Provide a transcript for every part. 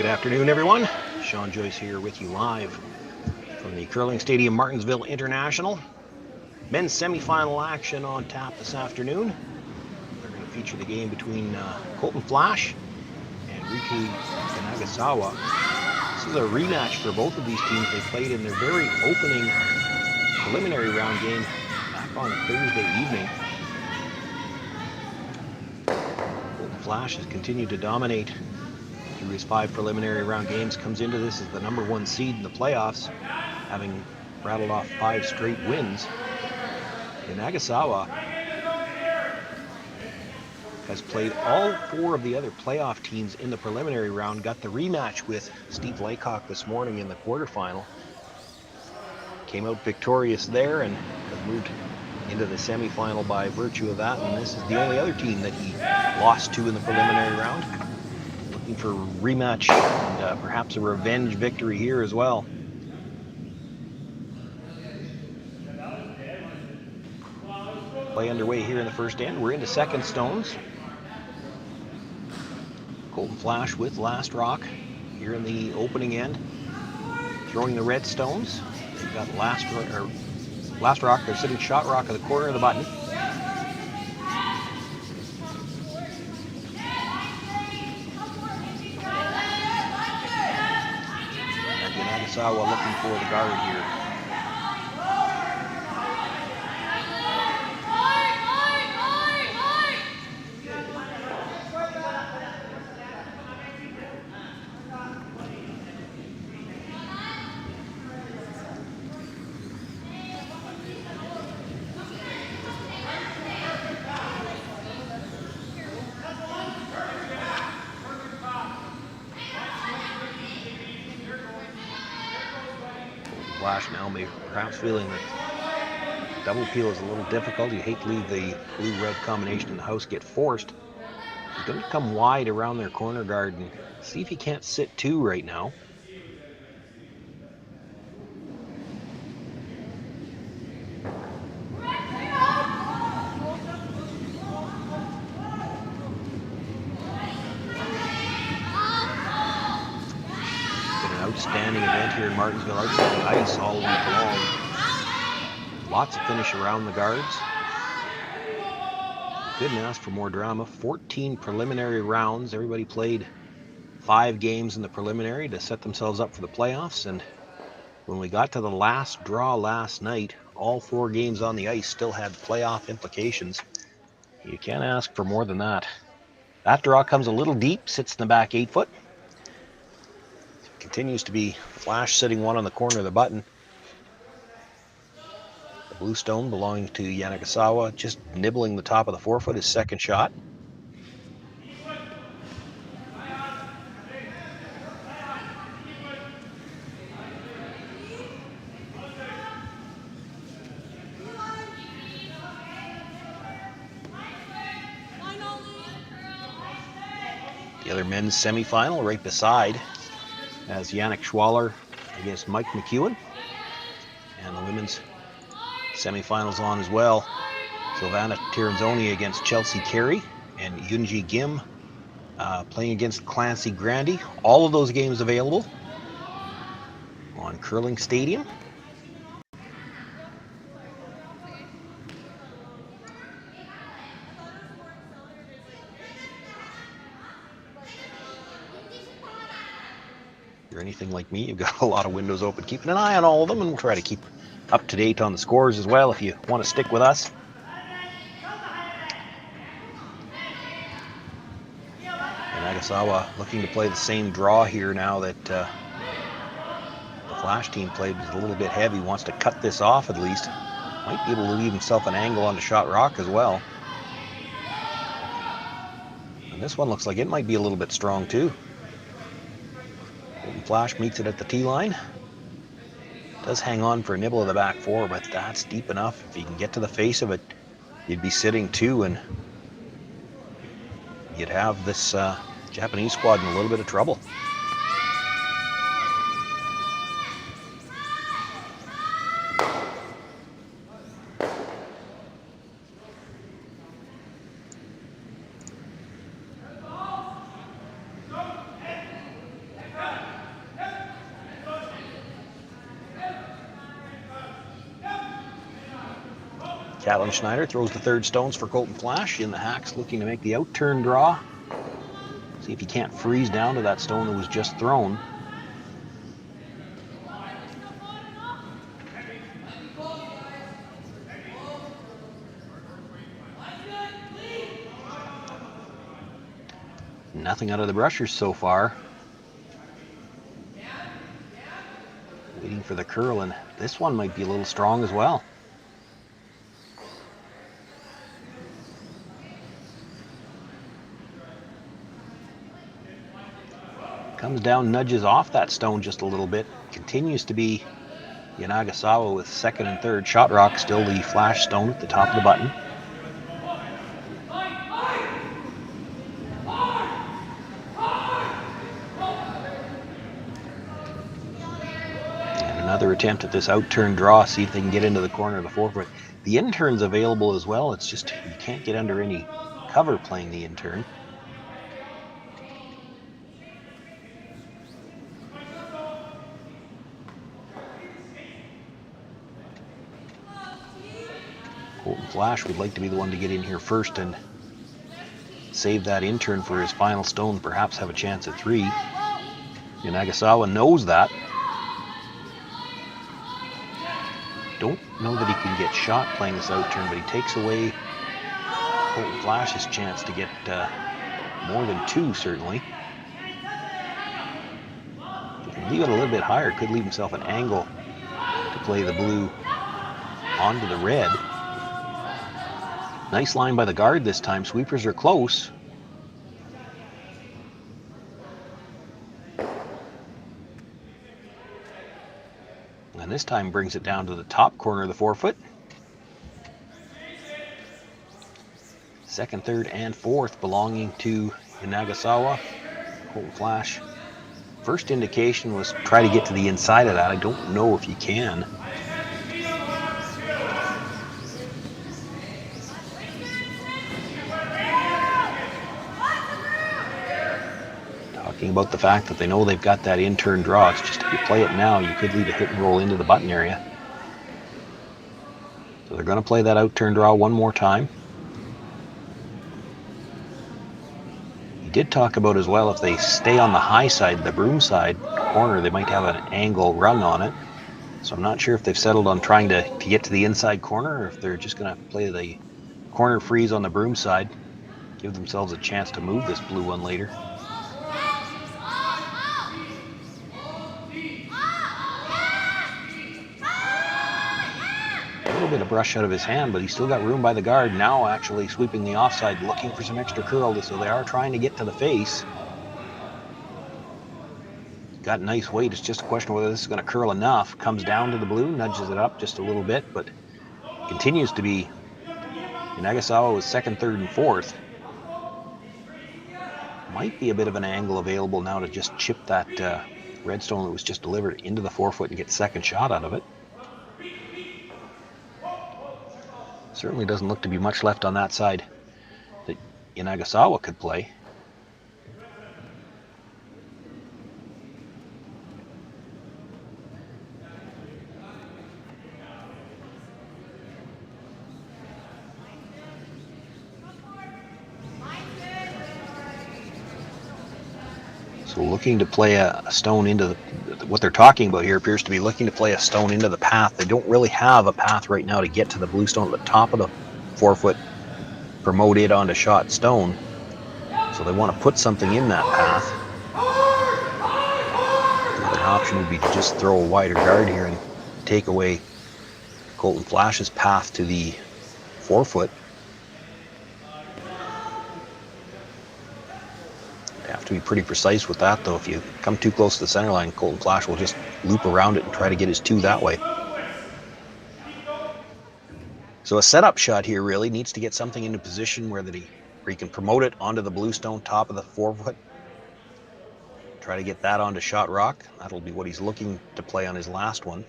Good afternoon, everyone. Sean Joyce here with you live from the Curling Stadium, Martensville International. Men's semifinal action on tap this afternoon. They're going to feature the game between Colton Flasch and Riku Yanagisawa. This is a rematch for both of these teams. They played in their very opening preliminary round game back on Thursday evening. Colton Flasch has continued to dominate through his 5 preliminary round games, comes into this as the #1 seed in the playoffs, having rattled off 5 straight wins. Yanagisawa has played all 4 of the other playoff teams in the preliminary round, got the rematch with Steve Laycock this morning in the quarterfinal. Came out victorious there and has moved into the semifinal by virtue of that, and this is the only other team that he lost to in the preliminary round. Looking for a rematch and perhaps a revenge victory here as well. Play underway here in the first end. We're into second stones. Colton Flasch with last rock here in the opening end, throwing the red stones. They've got last rock. They're sitting shot rock at the corner of the button. And Yanagisawa looking for the guard here. Flasch now may perhaps feeling that double peel is a little difficult. You hate to leave the blue-red combination in the house get forced. He's going to come wide around their corner guard and see if he can't sit 2 right now. Outstanding event here in Martensville, outside the ice all week long. Lots of finish around the guards. Couldn't ask for more drama. 14 preliminary rounds. Everybody played 5 games in the preliminary to set themselves up for the playoffs. And when we got to the last draw last night, all 4 games on the ice still had playoff implications. You can't ask for more than that. That draw comes a little deep, sits in the back 8 foot. Continues to be Flasch sitting 1 on the corner of the button. The blue stone belonging to Yanagisawa, just nibbling the top of the 4 foot, his second shot. The other men's semifinal right beside as Yannick Schwaller against Mike McEwen. And the women's semifinals on as well. Silvana Tiranzoni against Chelsea Carey and Yunji Kim playing against Clancy Grandy. All of those games available on Curling Stadium. If you're anything like me, you've got a lot of windows open, keeping an eye on all of them, and we'll try to keep up to date on the scores as well if you want to stick with us. Yanagisawa looking to play the same draw here now that the Flasch team played was a little bit heavy, wants to cut this off at least. Might be able to leave himself an angle on the shot rock as well. And this one looks like it might be a little bit strong too. Flasch meets it at the tee line. Does hang on for a nibble of the back 4, but that's deep enough. If you can get to the face of it, you'd be sitting 2, and you'd have this Japanese squad in a little bit of trouble. Catelyn Schneider throws the third stones for Colton Flasch. In the hacks, looking to make the out-turn draw. See if he can't freeze down to that stone that was just thrown. Nothing out of the brushers so far. Waiting for the curl, and this one might be a little strong as well. Comes down, nudges off that stone just a little bit. Continues to be Yanagisawa with second and third. Shot rock, still the Flash stone at the top of the button. And another attempt at this out-turn draw, see if they can get into the corner of the forefoot. The in-turn's available as well, it's just you can't get under any cover playing the in-turn. Colton Flasch would like to be the one to get in here first and save that in-turn for his final stone, perhaps have a chance at 3. Yanagisawa knows that. Don't know that he can get shot playing this out-turn, but he takes away Colton Flasch's chance to get more than 2, certainly. If he can leave it a little bit higher, could leave himself an angle to play the blue onto the red. Nice line by the guard this time. Sweepers are close. And this time brings it down to the top corner of the forefoot. Second, third, and fourth belonging to Yanagisawa. Colton Flasch. First indication was try to get to the inside of that. I don't know if you can. About the fact that they know they've got that in-turn draw. It's just if you play it now, you could leave a hit and roll into the button area. So they're going to play that out-turn draw one more time. He did talk about as well, if they stay on the high side, the broom side corner, they might have an angle rung on it. So I'm not sure if they've settled on trying to get to the inside corner, or if they're just going to play the corner freeze on the broom side, give themselves a chance to move this blue one later. Bit of brush out of his hand, but he's still got room by the guard. Now actually sweeping the offside, looking for some extra curl, so they are trying to get to the face. Got nice weight. It's just a question of whether this is going to curl enough. Comes down to the blue, nudges it up just a little bit, but continues to be Yanagisawa with second, third, and fourth. Might be a bit of an angle available now to just chip that red stone that was just delivered into the forefoot and get second shot out of it. Certainly doesn't look to be much left on that side that Yanagisawa could play. So looking to play a stone into the, what they're talking about here appears to be looking to play a stone into the path. They don't really have a path right now to get to the blue stone at the top of the forefoot, promote it onto shot stone. So they want to put something in that path. Another option would be to just throw a wider guard here and take away Colton Flasch's path to the forefoot. Have to be pretty precise with that, though. If you come too close to the center line, Colton Flasch will just loop around it and try to get his 2 that way. So a setup shot here really needs to get something into position where he can promote it onto the blue stone, top of the forefoot. Try to get that onto shot rock. That'll be what he's looking to play on his last one.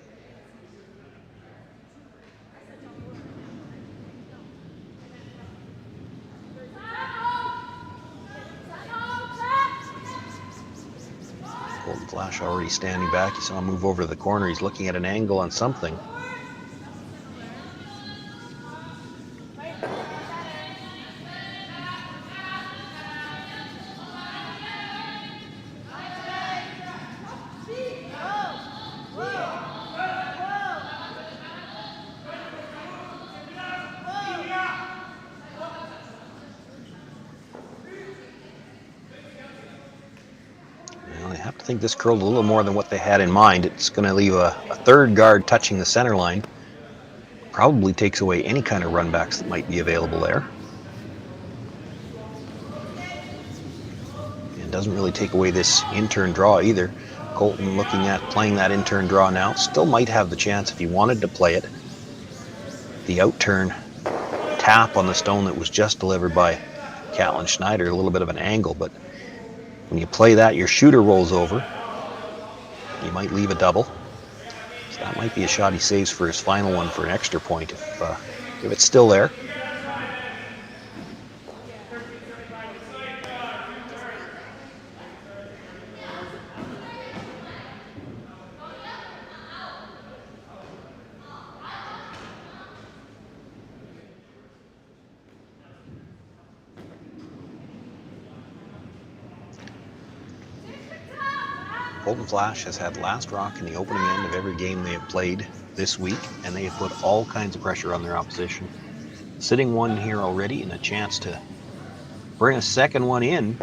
Colton Flasch already standing back. You saw him move over to the corner. He's looking at an angle on something. have to think this curled a little more than what they had in mind. It's going to leave a third guard touching the center line. Probably takes away any kind of runbacks that might be available there. And doesn't really take away this in-turn draw either. Colton looking at playing that in-turn draw now. Still might have the chance if he wanted to play it. The out-turn tap on the stone that was just delivered by Catlin Schneider, a little bit of an angle, but when you play that, your shooter rolls over. You might leave a double. So that might be a shot he saves for his final one for an extra point if it's still there. Colton Flasch has had last rock in the opening end of every game they have played this week, and they have put all kinds of pressure on their opposition. Sitting one here already and a chance to bring a second one in.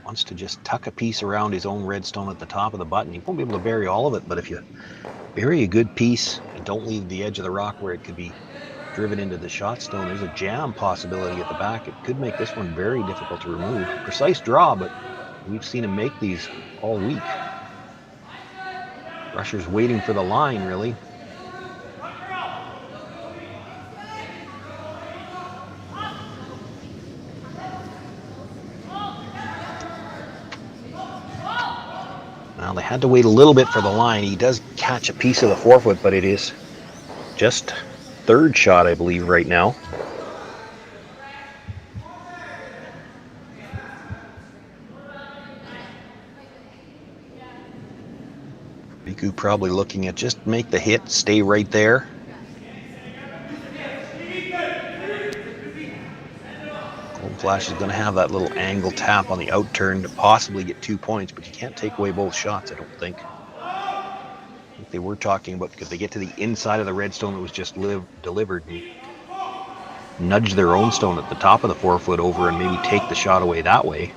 Wants to just tuck a piece around his own redstone at the top of the button. You won't be able to bury all of it, but if you bury a good piece and don't leave the edge of the rock where it could be driven into the shot stone, there's a jam possibility at the back. It could make this one very difficult to remove. Precise draw, but we've seen him make these all week. Rusher's waiting for the line, really. Now they had to wait a little bit for the line. He does catch a piece of the forefoot, but it is just third shot, I believe, right now. Riku probably looking at just make the hit, stay right there. Colton Flasch is going to have that little angle tap on the out turn to possibly get 2 points, but you can't take away both shots, I don't think. They were talking about, could they get to the inside of the redstone that was just delivered and nudge their own stone at the top of the forefoot over and maybe take the shot away that way.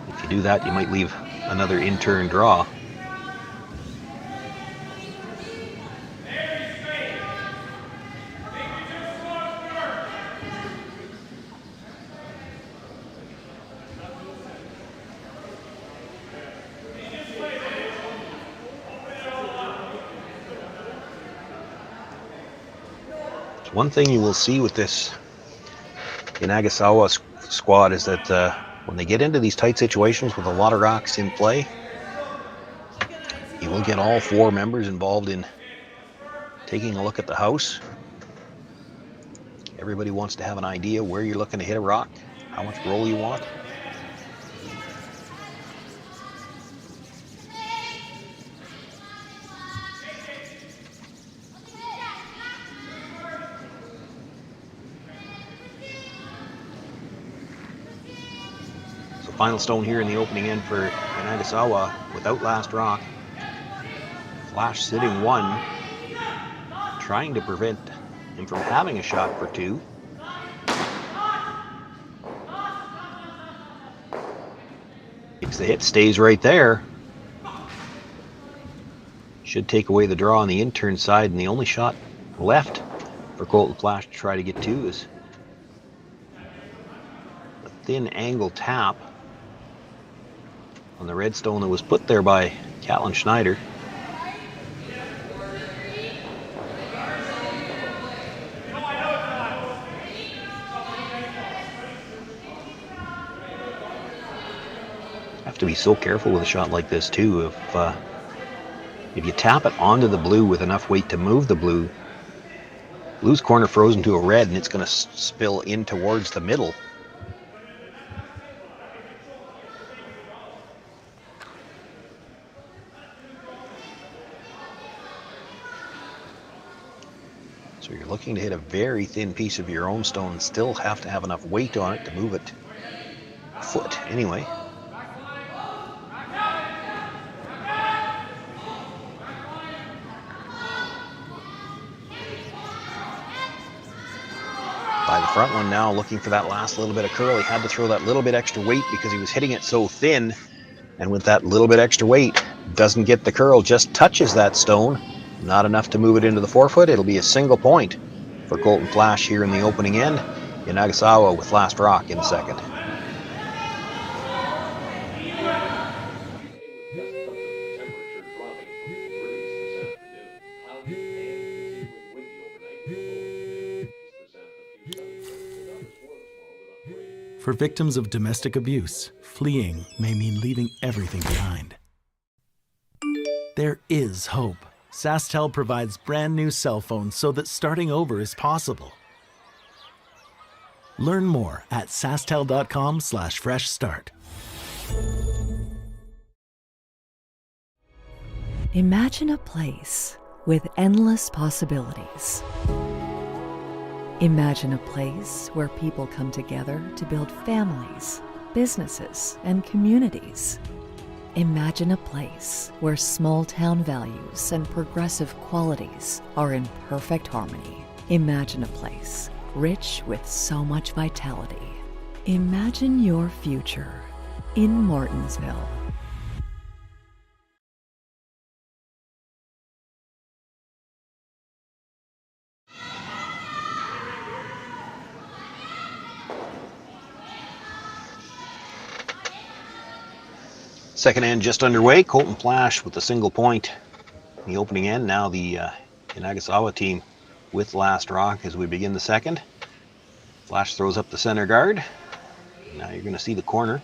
If you do that, you might leave another in-turn draw. One thing you will see with this Yanagisawa squad is that when they get into these tight situations with a lot of rocks in play, you will get all four members involved in taking a look at the house. Everybody wants to have an idea where you're looking to hit a rock, how much roll you want. Final stone here in the opening end for Yanagisawa without last rock. Flasch sitting one, trying to prevent him from having a shot for two. Takes the hit, stays right there. Should take away the draw on the in-turn side, and the only shot left for Colton Flasch to try to get to is a thin angle tap on the redstone that was put there by Catlin Schneider. Have to be so careful with a shot like this too. If you tap it onto the blue with enough weight to move the blue, blue's corner frozen to a red, and it's going to spill in towards the middle. So you're looking to hit a very thin piece of your own stone and still have to have enough weight on it to move it a foot anyway. By the front one now, looking for that last little bit of curl. He had to throw that little bit extra weight because he was hitting it so thin. And with that little bit extra weight, doesn't get the curl, just touches that stone. Not enough to move it into the forefoot. It'll be a single point for Colton Flasch here in the opening end. Yanagisawa with last rock in the second. For victims of domestic abuse, fleeing may mean leaving everything behind. There is hope. SaskTel provides brand new cell phones so that starting over is possible. Learn more at sasktel.com/freshstart. Imagine a place with endless possibilities. Imagine a place where people come together to build families, businesses, and communities. Imagine a place where small-town values and progressive qualities are in perfect harmony. Imagine a place rich with so much vitality. Imagine your future in Martensville. Second end just underway. Colton Flasch with a single point in the opening end. Now the Yanagisawa team with last rock as we begin the second. Flasch throws up the center guard. Now you're going to see the corner.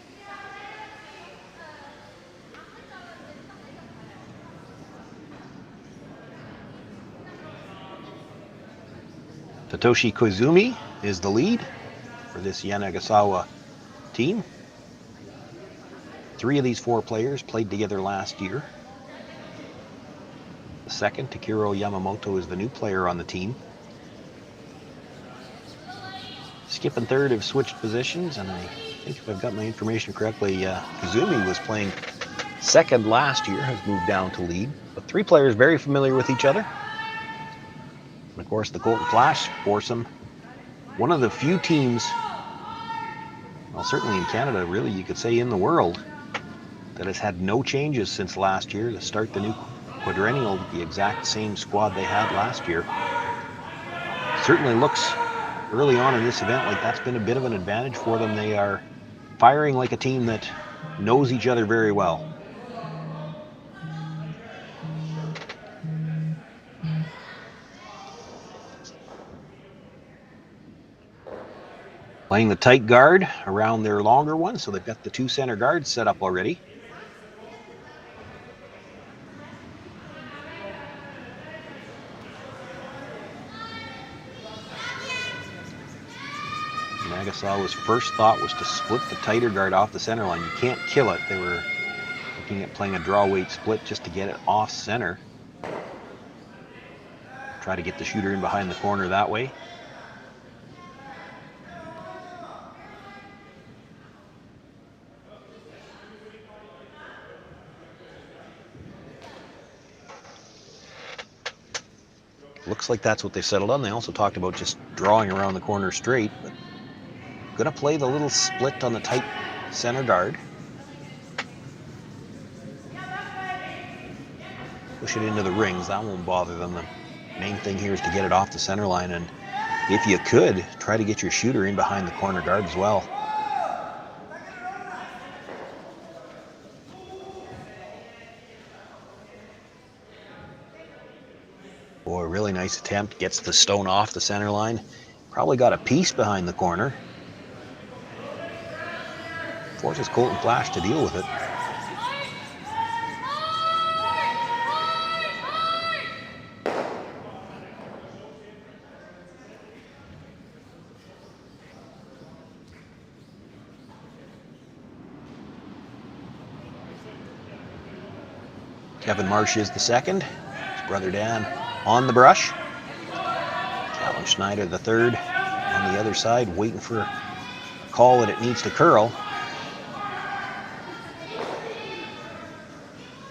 Tatoshi Koizumi is the lead for this Yanagisawa team. 3 of these 4 players played together last year. The second, Takiro Yamamoto, is the new player on the team. Skip and third have switched positions, and I think if I've got my information correctly, Koizumi was playing second last year, has moved down to lead. But 3 players very familiar with each other. And of course, the Colton Flasch foursome, one of the few teams, well, certainly in Canada, really, you could say in the world, that has had no changes since last year to start the new quadrennial with the exact same squad they had last year. Certainly looks early on in this event like that's been a bit of an advantage for them. They are firing like a team that knows each other very well. Playing the tight guard around their longer one, so they've got the 2 center guards set up already. Nagasawa's first thought was to split the tighter guard off the center line. You can't kill it. They were looking at playing a draw weight split just to get it off center. Try to get the shooter in behind the corner that way. Looks like that's what they settled on. They also talked about just drawing around the corner straight, but gonna play the little split on the tight center guard. Push it into the rings, that won't bother them. The main thing here is to get it off the center line, and if you could, try to get your shooter in behind the corner guard as well. Boy, really nice attempt. Gets the stone off the center line. Probably got a piece behind the corner. Forces Colton Flasch to deal with it. Kevin Marsh is the second. His brother Dan on the brush. Calvin Schneider the third on the other side, waiting for a call that it needs to curl.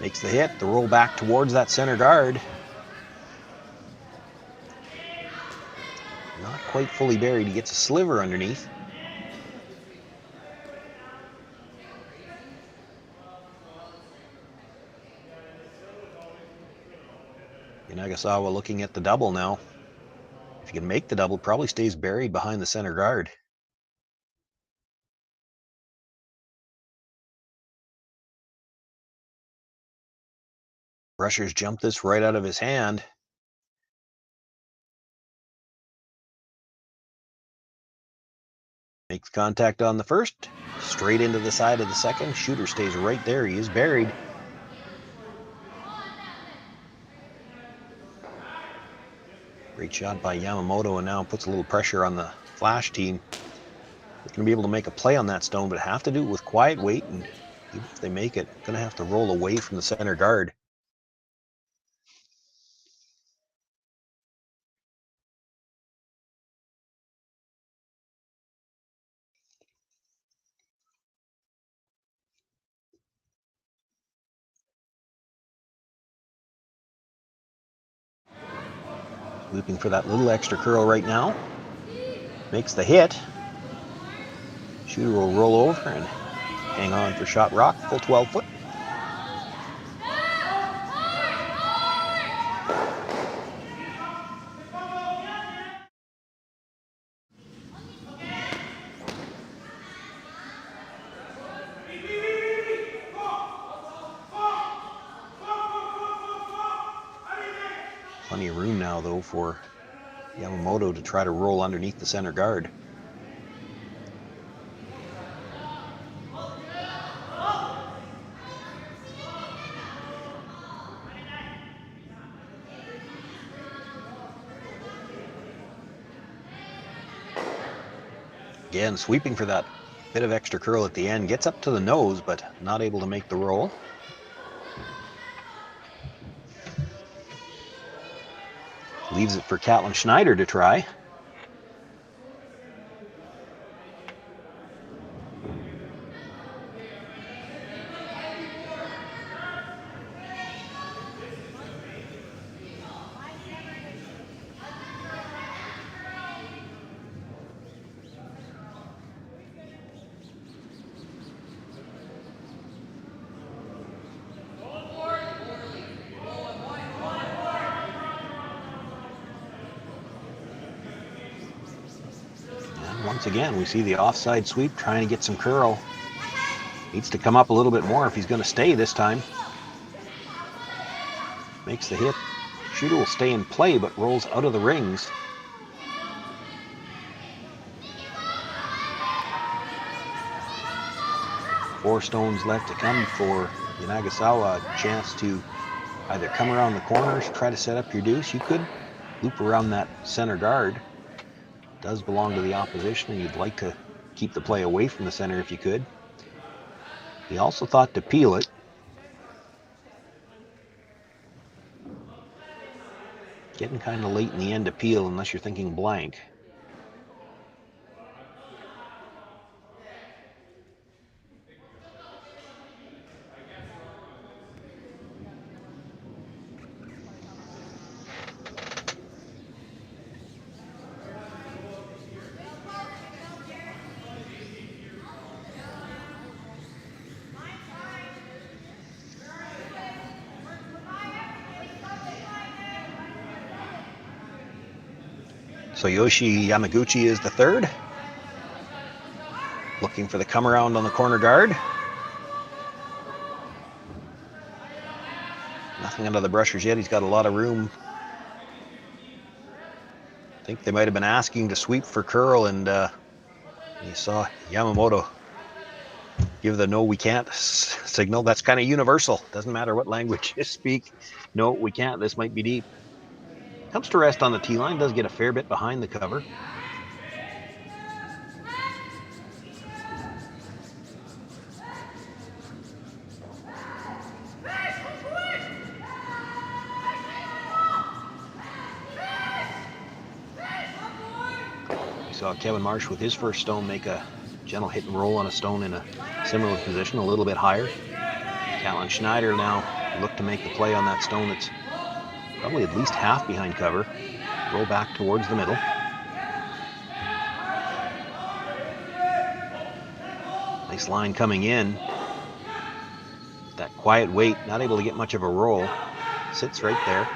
Makes the hit, the roll back towards that center guard. Not quite fully buried. He gets a sliver underneath. Yanagisawa looking at the double now. If he can make the double, probably stays buried behind the center guard. Rushers jumped this right out of his hand. Makes contact on the first, straight into the side of the second. Shooter stays right there. He is buried. Great shot by Yamamoto, and now puts a little pressure on the Flasch team. They're going to be able to make a play on that stone, but have to do it with quiet weight, and even if they make it, going to have to roll away from the center guard. Looping for that little extra curl right now. Makes the hit. Shooter will roll over and hang on for shot rock, full 12 foot. Plenty of room now, though, for Yamamoto to try to roll underneath the center guard. Again, sweeping for that bit of extra curl at the end. Gets up to the nose, but not able to make the roll. Leaves it for Colton Schneider to try. Once again, we see the offside sweep trying to get some curl. Needs to come up a little bit more if he's going to stay this time. Makes the hit. Shooter will stay in play, but rolls out of the rings. Four stones left to come for Yanagisawa. A chance to either come around the corners, try to set up your deuce. You could loop around that center guard. Does belong to the opposition, and you'd like to keep the play away from the center if you could. He also thought to peel it. Getting kind of late in the end to peel unless you're thinking blank. So Yoshi Yamaguchi is the third. Looking for the come around on the corner guard. Nothing under the brushers yet. He's got a lot of room. I think they might have been asking to sweep for curl, and you saw Yamamoto give the no we can't signal. That's kind of universal. Doesn't matter what language you speak. No, we can't. This might be deep. Comes to rest on the tee line, does get a fair bit behind the cover. We saw Kevin Marsh with his first stone make a gentle hit and roll on a stone in a similar position, a little bit higher. Colton Schneider now look to make the play on that stone that's probably at least half behind cover. Roll back towards the middle. Nice line coming in. That quiet weight, not able to get much of a roll. Sits right there.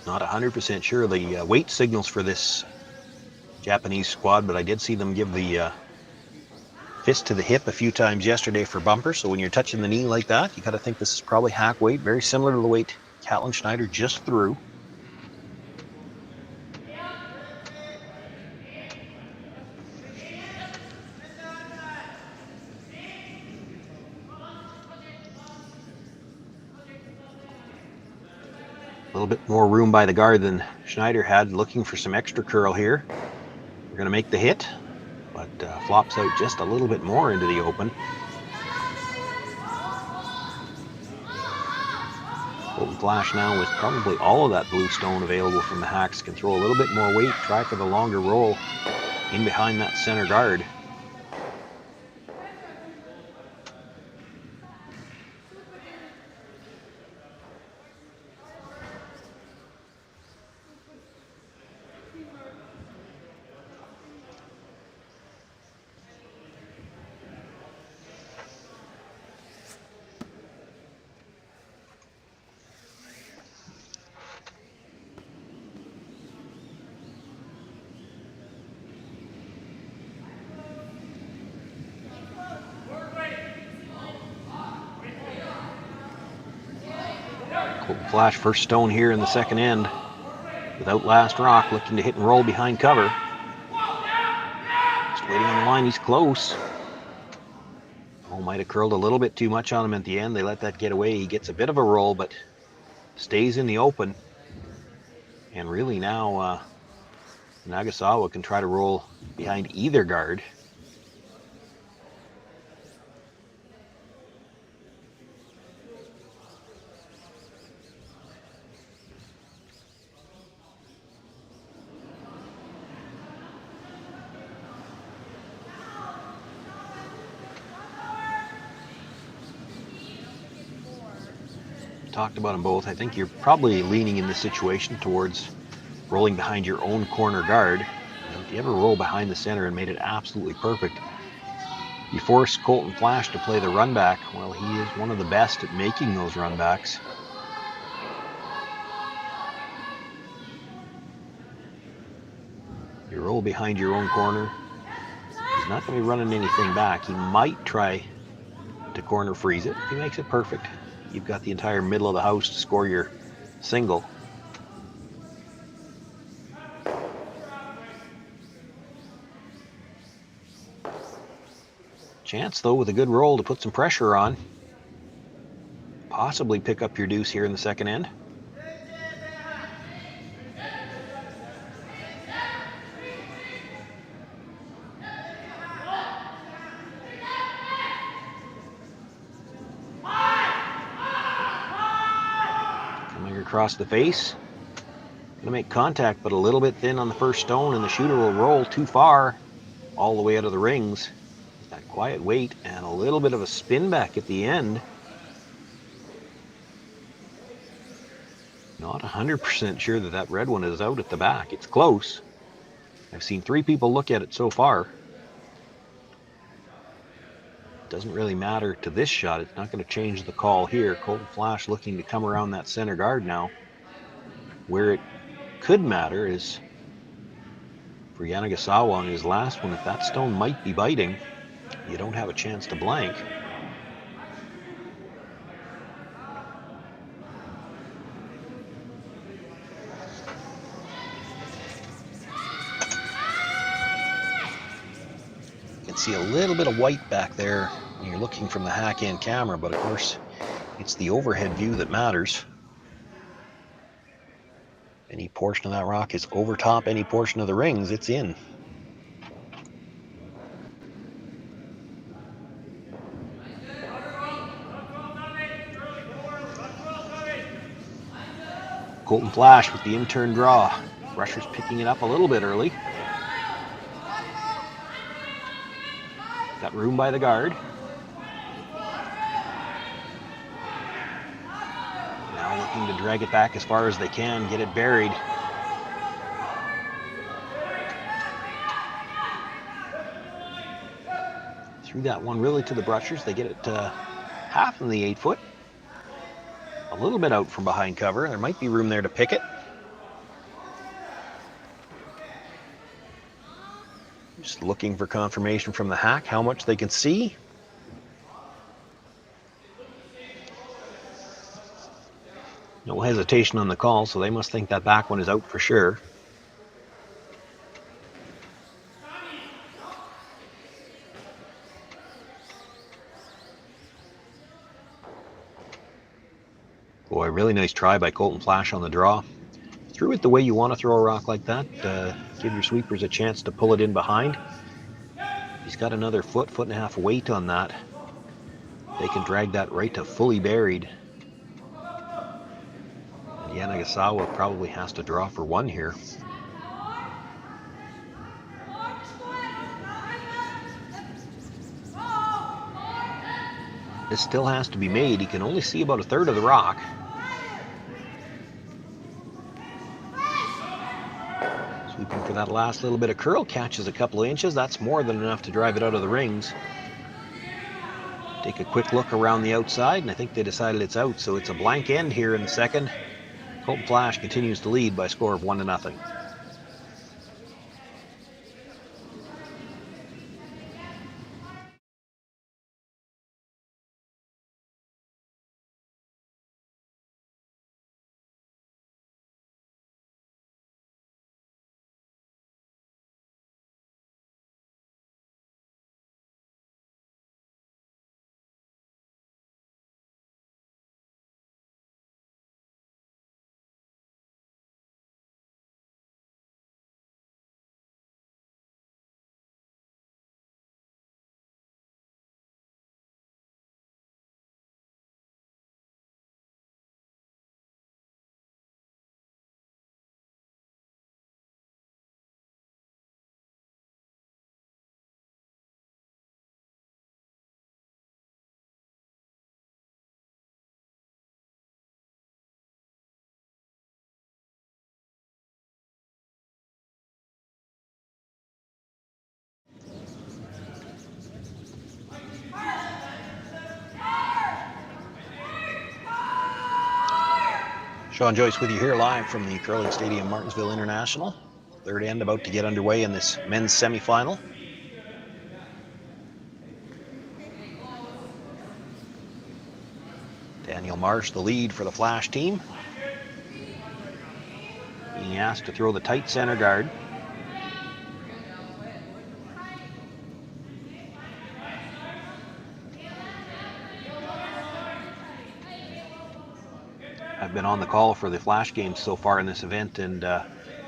Not 100% sure the weight signals for this Japanese squad, but I did see them give the fist to the hip a few times yesterday for bumper. So when you're touching the knee like that, you got to think this is probably hack weight, very similar to the weight Catlin Schneider just threw. A little bit more room by the guard than Schneider had, looking for some extra curl here. We're going to make the hit, but flops out just a little bit more into the open. Colton Flasch now with probably all of that blue stone available from the hacks, can throw a little bit more weight, try for the longer roll in behind that center guard. Colton Flasch first stone here in the second end. Without last rock, looking to hit and roll behind cover. Just waiting on the line, he's close. Oh, might have curled a little bit too much on him at the end. They let that get away. He gets a bit of a roll, but stays in the open. And really now, Yanagisawa can try to roll behind either guard. Talked about them both. I think you're probably leaning in this situation towards rolling behind your own corner guard. If you ever roll behind the center and made it absolutely perfect, you force Colton Flasch to play the run back. Well, he is one of the best at making those run backs. You roll behind your own corner. He's not going to be running anything back. He might try to corner freeze it. If he makes it perfect, you've got the entire middle of the house to score your single. Chance, though, with a good roll to put some pressure on. Possibly pick up your deuce here in the second end. Across the face. Gonna make contact, but a little bit thin on the first stone, and the shooter will roll too far all the way out of the rings. That quiet weight and a little bit of a spin back at the end. Not 100% sure that that red one is out at the back. It's close. I've seen 3 people look at it so far. Doesn't really matter to this shot. It's not going to change the call here. Colton Flasch looking to come around that center guard now. Where it could matter is for Yanagisawa on his last one. If that stone might be biting, you don't have a chance to blank. See a little bit of white back there when you're looking from the hack end camera, but of course it's the overhead view that matters. Any portion of that rock is over top any portion of the rings, it's in. Colton Flasch with the in-turn draw. Rushers picking it up a little bit early. Got room by the guard. Now looking to drag it back as far as they can, get it buried. Threw that one really to the brushers. They get it half in the 8-foot. A little bit out from behind cover. There might be room there to pick it. Just looking for confirmation from the hack, how much they can see. No hesitation on the call, so they must think that back one is out for sure. Boy, really nice try by Colton Flasch on the draw. Threw it the way you want to throw a rock like that. Give your sweepers a chance to pull it in behind. He's got another foot and a half weight on that. They can drag that right to fully buried. And Yanagisawa probably has to draw for one here. This still has to be made. He can only see about a third of the rock. Sweeping for that last little bit of curl, catches a couple of inches. That's more than enough to drive it out of the rings. Take a quick look around the outside, and I think they decided it's out, so it's a blank end here in the second. Colton Flasch continues to lead by a score of 1-0. Sean Joyce with you here live from the Curling Stadium, Martensville International. Third end about to get underway in this men's semifinal. Daniel Marsh, the lead for the Flash team. Being asked to throw the tight center guard. I've been on the call for the Flash games so far in this event, and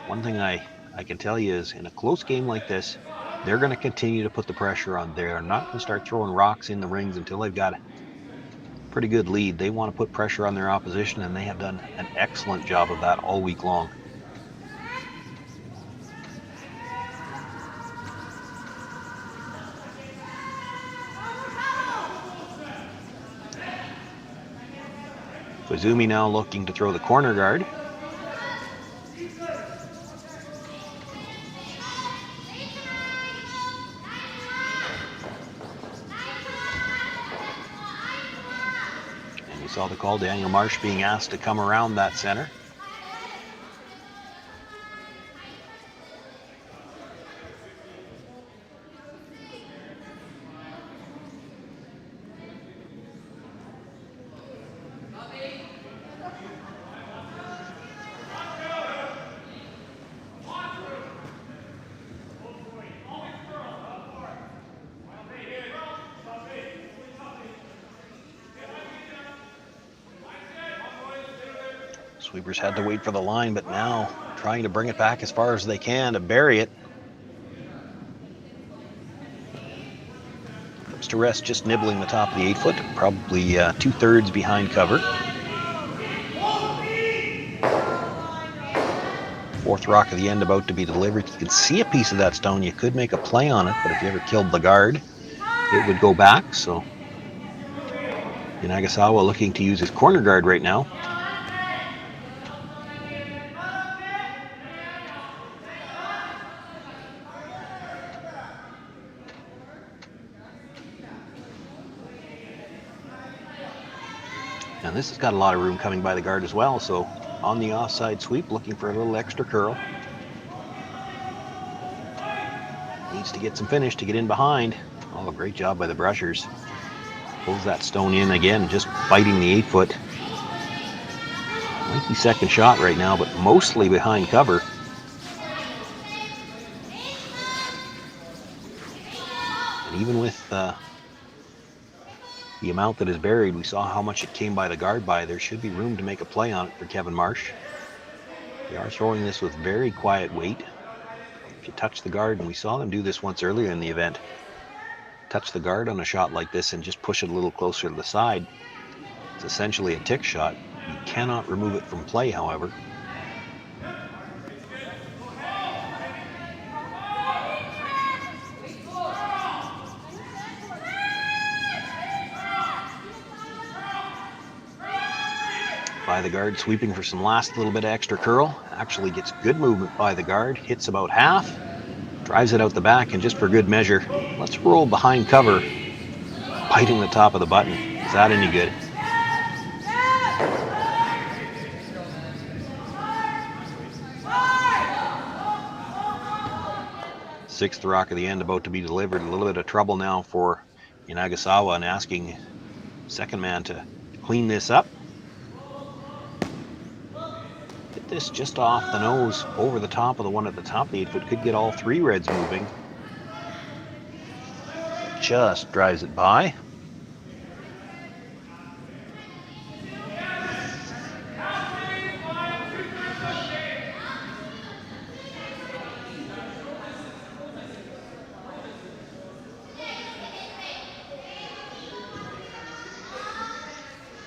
one thing I can tell you is in a close game like this, they're going to continue to put the pressure on. They're not going to start throwing rocks in the rings until they've got a pretty good lead. They want to put pressure on their opposition, and they have done an excellent job of that all week long. Koizumi now looking to throw the corner guard. And you saw the call, Daniel Marsh being asked to come around that center. Sweepers had to wait for the line, but now trying to bring it back as far as they can to bury it. Comes to rest just nibbling the top of the 8-foot, probably 2/3 behind cover. Fourth rock of the end about to be delivered. You can see a piece of that stone. You could make a play on it, but if you ever killed the guard, it would go back. So Yanagisawa looking to use his corner guard right now. And this has got a lot of room coming by the guard as well, so on the offside sweep, looking for a little extra curl. Needs to get some finish to get in behind. Oh, great job by the brushers. Pulls that stone in again, just biting the 8-foot. Might be second shot right now, but mostly behind cover. And even with the amount that is buried, we saw how much it came by the guard by. There should be room to make a play on it for Kevin Marsh. They are throwing this with very quiet weight. If you touch the guard, and we saw them do this once earlier in the event, touch the guard on a shot like this and just push it a little closer to the side. It's essentially a tick shot. You cannot remove it from play, however. By the guard, sweeping for some last little bit of extra curl. Actually gets good movement by the guard, hits about half, drives it out the back, and just for good measure, let's roll behind cover, biting the top of the button. Is that any good? Sixth rock of the end about to be delivered. A little bit of trouble now for Yanagisawa, and asking second man to clean this up. Get this just off the nose, over the top of the one at the top. The 8-foot could get all three reds moving. Just drives it by.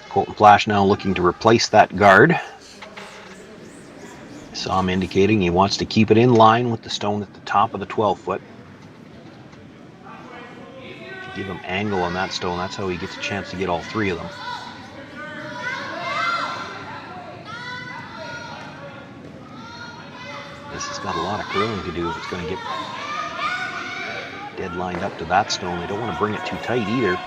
Colton Flasch now looking to replace that guard. Saw him indicating he wants to keep it in line with the stone at the top of the 12-foot. If you give him angle on that stone, that's how he gets a chance to get all three of them. This has got a lot of curling to do if it's going to get dead lined up to that stone. They don't want to bring it too tight either.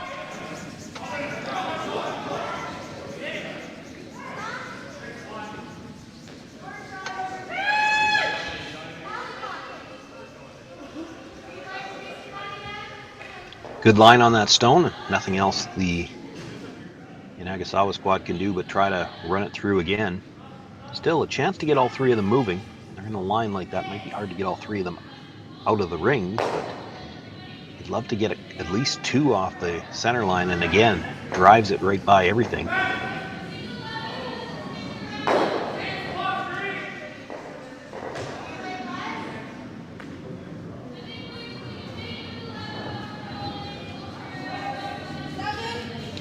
Good line on that stone. Nothing else the Yanagisawa squad can do but try to run it through again. Still a chance to get all three of them moving. They're in a line like that. Might be hard to get all three of them out of the ring, but you'd love to get at least two off the center line, and again, drives it right by everything.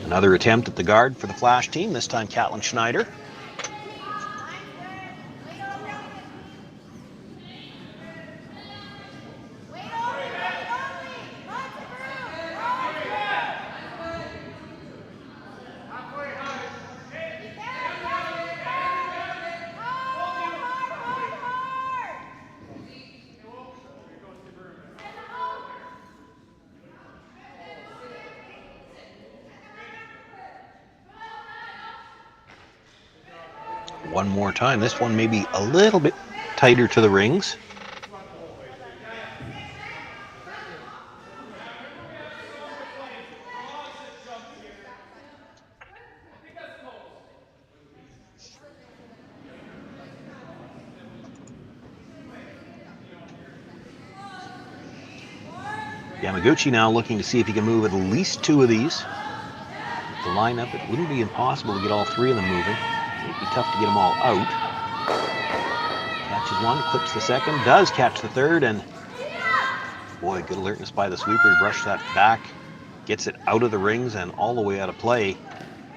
Another attempt at the guard for the Flash team, this time Caitlin Schneider. One more time. This one may be a little bit tighter to the rings. Yamaguchi now looking to see if he can move at least two of these. With the lineup, it wouldn't be impossible to get all three of them moving. It'd be tough to get them all out. Catches one, clips the second, does catch the third, and boy, good alertness by the sweeper. He brushed that back, gets it out of the rings and all the way out of play.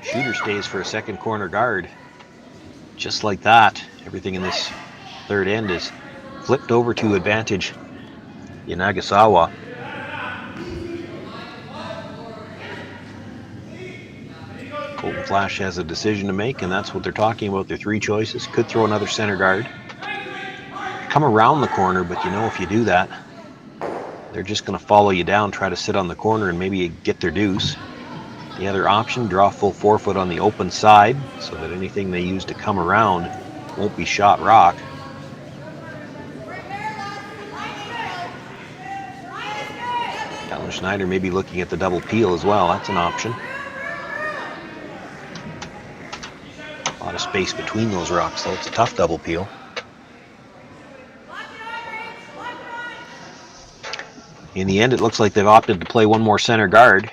Shooter stays for a second corner guard. Just like that, everything in this third end is flipped over to advantage Yanagisawa. Colton Flasch has a decision to make, and that's what they're talking about. Their three choices. Could throw another center guard. Come around the corner, but you know if you do that, they're just going to follow you down, try to sit on the corner, and maybe get their deuce. The other option, draw full 4-foot on the open side so that anything they use to come around won't be shot rock. Alan Schneider may be looking at the double peel as well. That's an option. A lot of space between those rocks, so it's a tough double peel. In the end, it looks like they've opted to play one more center guard.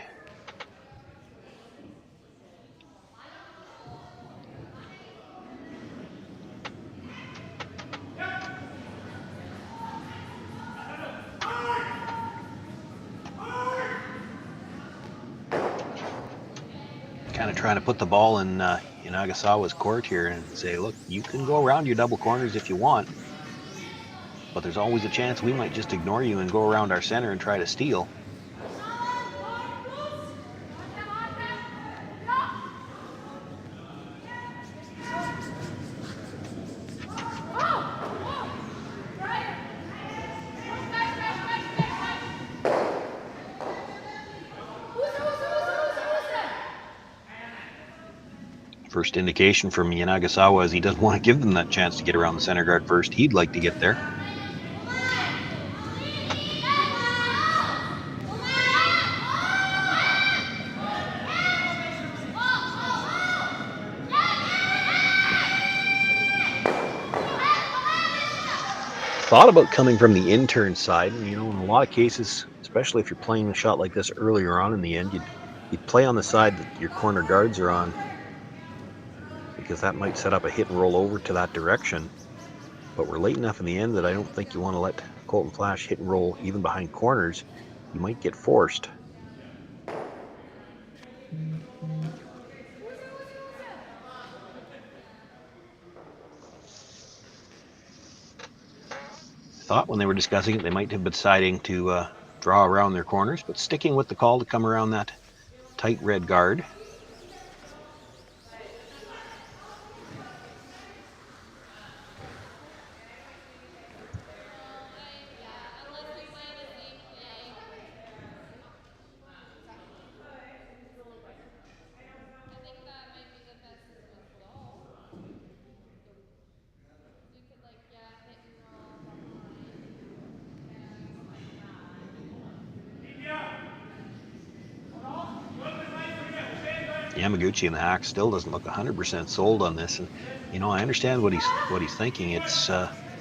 Kind of trying to put the ball in Yanagisawa's court here and say, look, you can go around your double corners if you want, but there's always a chance we might just ignore you and go around our center and try to steal. First indication from Yanagisawa is he doesn't want to give them that chance to get around the center guard first. He'd like to get there. Thought about coming from the intern side, and in a lot of cases, especially if you're playing a shot like this earlier on in the end, you'd play on the side that your corner guards are on, because that might set up a hit and roll over to that direction. But we're late enough in the end that I don't think you want to let Colton Flasch hit and roll even behind corners. You might get forced. Thought when they were discussing it, they might have been deciding to draw around their corners, but sticking with the call to come around that tight red guard. Yamaguchi and the Hawks still doesn't look 100% sold on this, and I understand what he's thinking. It's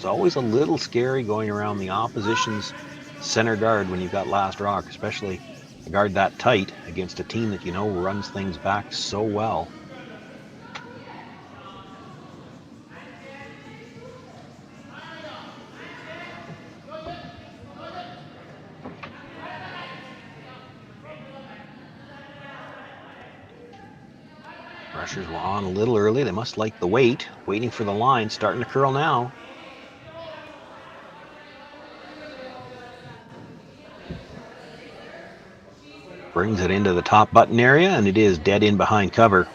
always a little scary going around the opposition's center guard when you've got last rock, especially a guard that tight against a team that runs things back so well. Rushers were on a little early. They must like the wait. Waiting for the line. Starting to curl now. Brings it into the top button area, and it is dead in behind cover.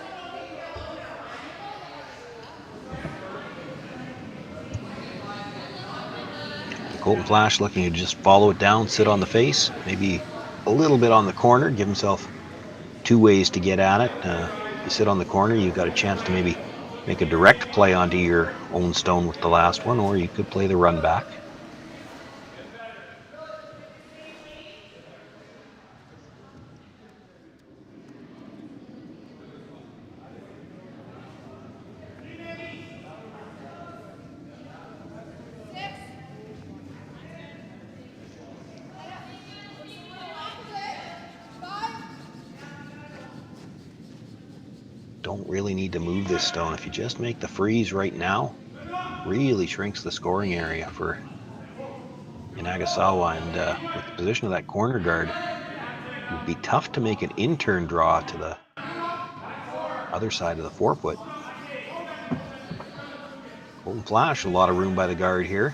Colton Flasch looking to just follow it down, sit on the face, maybe a little bit on the corner, give himself two ways to get at it. You sit on the corner, you've got a chance to maybe make a direct play onto your own stone with the last one, or you could play the run back. Don't really need to move this stone. If you just make the freeze right now, really shrinks the scoring area for Yanagisawa, and with the position of that corner guard, it would be tough to make an intern draw to the other side of the 4-foot. Colton Flasch, a lot of room by the guard here.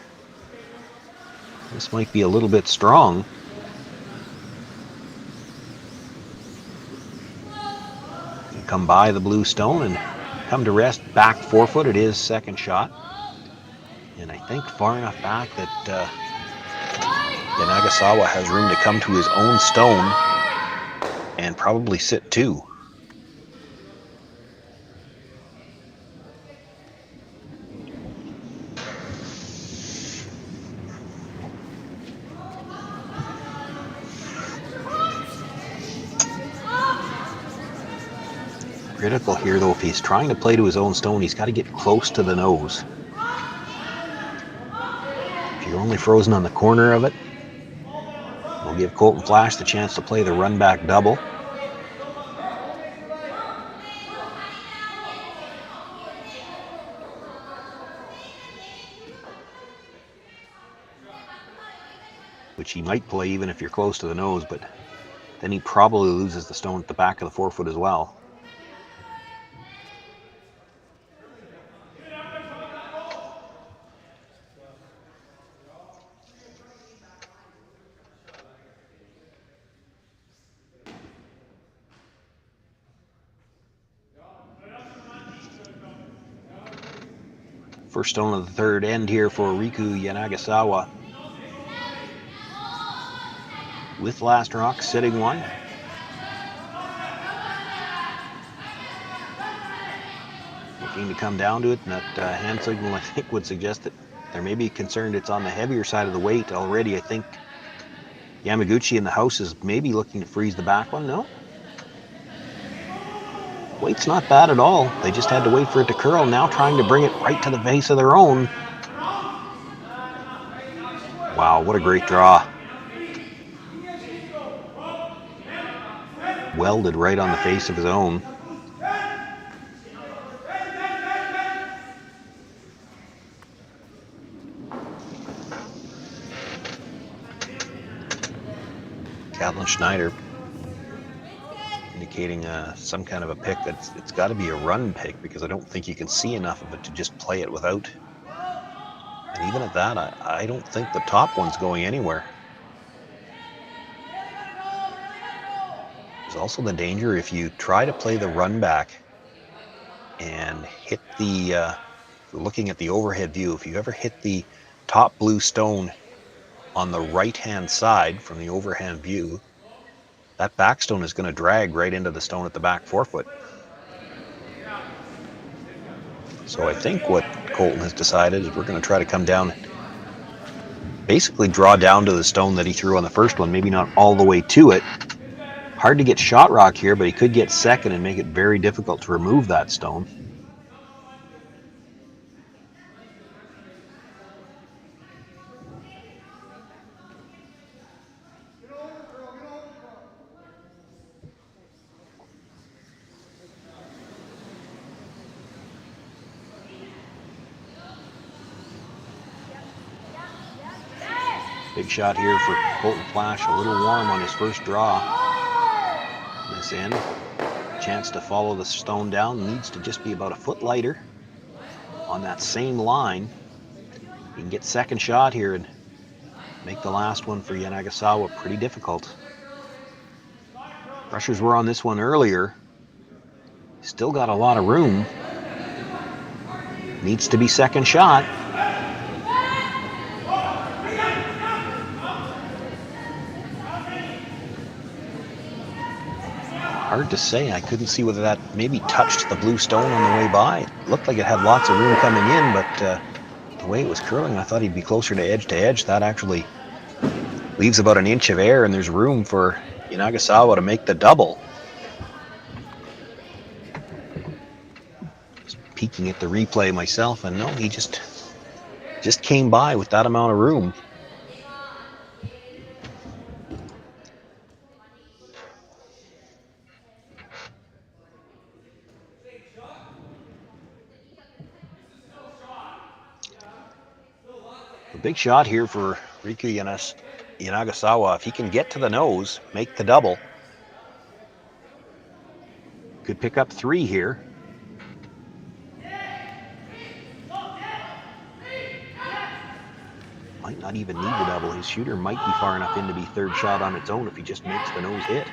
This might be a little bit strong. Come by the blue stone and come to rest back 4 foot. It is second shot. And I think far enough back that Yanagisawa has room to come to his own stone and probably sit two. Critical here, though, if he's trying to play to his own stone, he's got to get close to the nose. If you're only frozen on the corner of it, we'll give Colton Flasch the chance to play the run back double. Which he might play even if you're close to the nose, but then he probably loses the stone at the back of the 4 foot as well. First stone of the third end here for Riku Yanagisawa. With last rock sitting one. Looking to come down to it, and that hand signal I think would suggest that they're maybe concerned it's on the heavier side of the weight already. I think Yamaguchi in the house is maybe looking to freeze the back one. No? Weight's not bad at all. They just had to wait for it to curl. Now trying to bring it right to the base of their own. Wow, what a great draw. Welded right on the face of his own. Kathleen Schneider indicating some kind of a pick that it's got to be a run pick, because I don't think you can see enough of it to just play it without. And even at that, I don't think the top one's going anywhere. There's also the danger if you try to play the run back and hit the, looking at the overhead view, if you ever hit the top blue stone on the right-hand side from the overhand view, that back stone is going to drag right into the stone at the back 4 foot. So I think what Colton has decided is we're going to try to come down, basically draw down to the stone that he threw on the first one, maybe not all the way to it. Hard to get shot rock here, but he could get second and make it very difficult to remove that stone. Big shot here for Colton Flasch, a little warm on his first draw. This end, chance to follow the stone down, needs to just be about a foot lighter on that same line. You can get second shot here and make the last one for Yanagisawa pretty difficult. Pressures were on this one earlier. Still got a lot of room. Needs to be second shot. Hard to say. I couldn't see whether that maybe touched the blue stone on the way by. It looked like it had lots of room coming in, but the way it was curling, I thought he'd be closer to edge. That actually leaves about an inch of air, and there's room for Yanagisawa to make the double. Just peeking at the replay myself, and no, he just came by with that amount of room. Big shot here for Riku Yanagisawa. If he can get to the nose, make the double, could pick up 3 here. Might not even need the double. His shooter might be far enough in to be third shot on its own if he just makes the nose hit.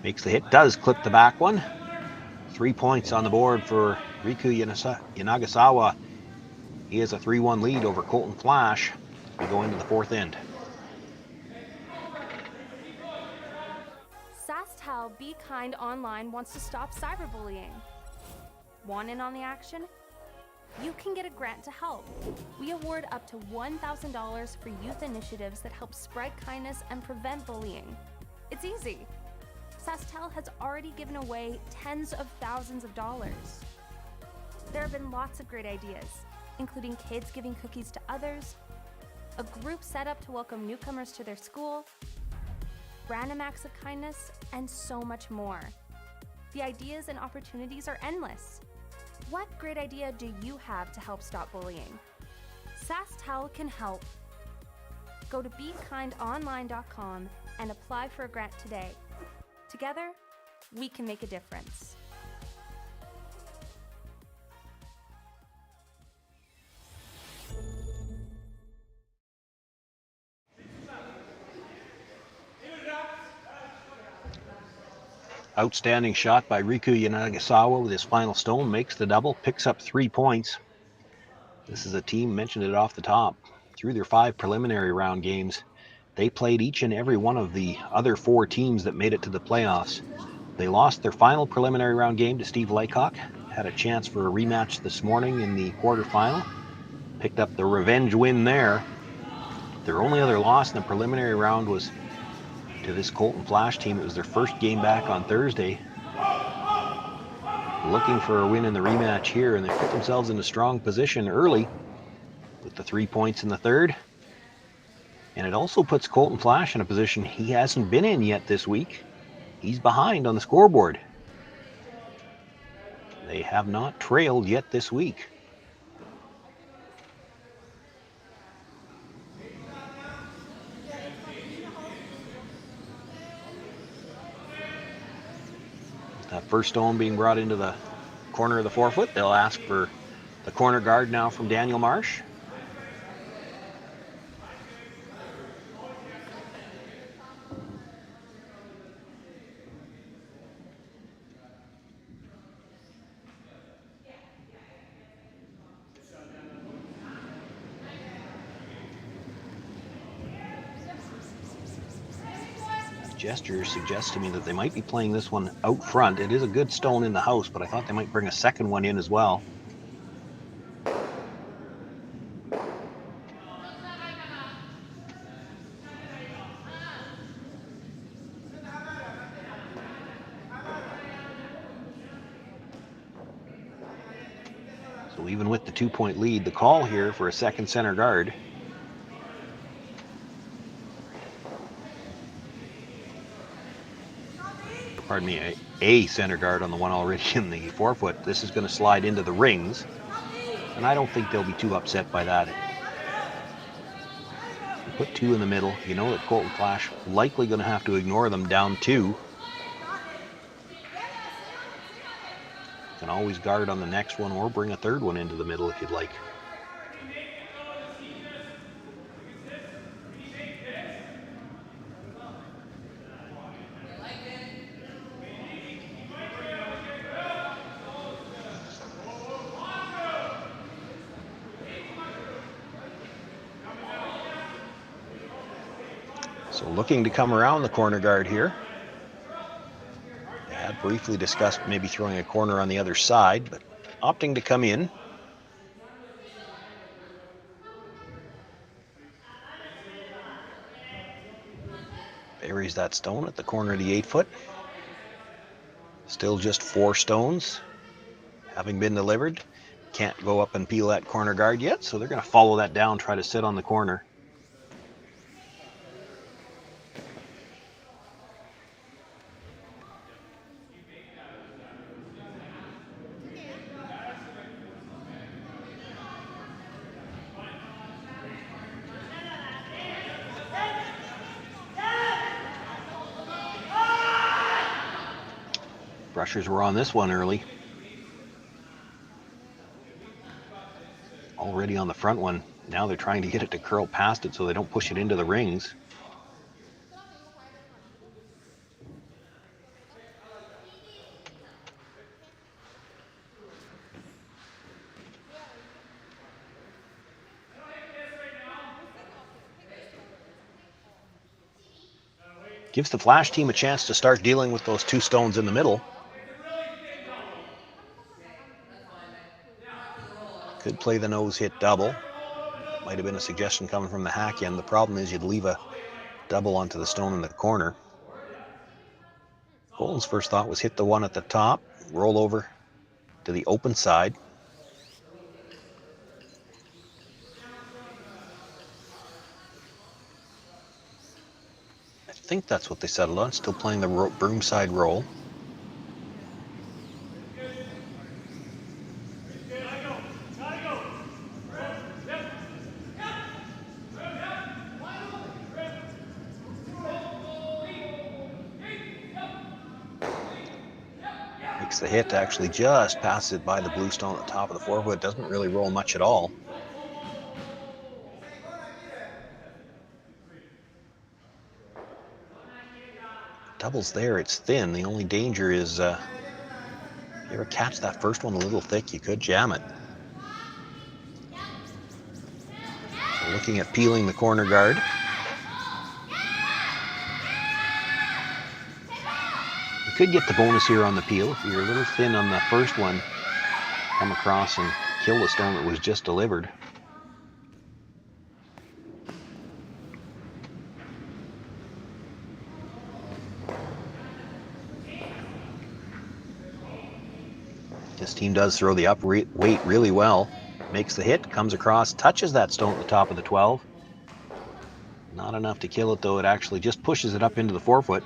Makes the hit, does clip the back one. 3 points on the board for Riku Yanagisawa. He has a 3-1 lead over Colton Flasch as we go into the fourth end. SaskTel Be Kind Online wants to stop cyberbullying. Want in on the action? You can get a grant to help. We award up to $1,000 for youth initiatives that help spread kindness and prevent bullying. It's easy. SaskTel has already given away tens of thousands of dollars. There have been lots of great ideas, including kids giving cookies to others, a group set up to welcome newcomers to their school, random acts of kindness, and so much more. The ideas and opportunities are endless. What great idea do you have to help stop bullying? SaskTel can help. Go to BeKindOnline.com and apply for a grant today. Together, we can make a difference. Outstanding shot by Riku Yanagisawa with his final stone, makes the double, picks up 3 points. This is a team, mentioned it off the top, through their 5 preliminary round games. They played each and every one of the other 4 teams that made it to the playoffs. They lost their final preliminary round game to Steve Laycock, had a chance for a rematch this morning in the quarterfinal, picked up the revenge win there. Their only other loss in the preliminary round was to this Colton Flasch team. It was their first game back on Thursday. Looking for a win in the rematch here, and they put themselves in a strong position early with the 3 points in the third. And it also puts Colton Flasch in a position he hasn't been in yet this week. He's behind on the scoreboard. They have not trailed yet this week. That first stone being brought into the corner of the forefoot. They'll ask for the corner guard now from Daniel Marsh. Gesture suggests to me that they might be playing this one out front. It is a good stone in the house, but I thought they might bring a second one in as well. So even with the 2-point lead, the call here for a second center guard. Pardon me, a center guard on the one already in the forefoot. This is going to slide into the rings, and I don't think they'll be too upset by that. You put 2 in the middle. You know that Colton Flasch likely going to have to ignore them down 2. Can always guard on the next one or bring a third one into the middle if you'd like. So looking to come around the corner guard here. They had briefly discussed maybe throwing a corner on the other side, but opting to come in. Buries that stone at the corner of the 8-foot. Still just 4 stones having been delivered. Can't go up and peel that corner guard yet, so they're going to follow that down, try to sit on the corner. Brushers were on this one early. already on the front one. Now they're trying to get it to curl past it so they don't push it into the rings. Gives the Flash team a chance to start dealing with those two stones in the middle. Could play the nose hit double. Might have been a suggestion coming from the hack end. The problem is you'd leave a double onto the stone in the corner. Colton's first thought was hit the one at the top, roll over to the open side. I think that's what they settled on, still playing the broom side roll. Makes the hit to actually just pass it by the blue stone at the top of the 4-foot. Doesn't really roll much at all. Double's there, it's thin. The only danger is if you ever catch that first one a little thick, you could jam it. So looking at peeling the corner guard. You could get the bonus here on the peel. If you're a little thin on the first one, come across and kill the stone that was just delivered. This team does throw the up weight really well. Makes the hit, comes across, touches that stone at the top of the 12. Not enough to kill it though. It actually just pushes it up into the 4-foot.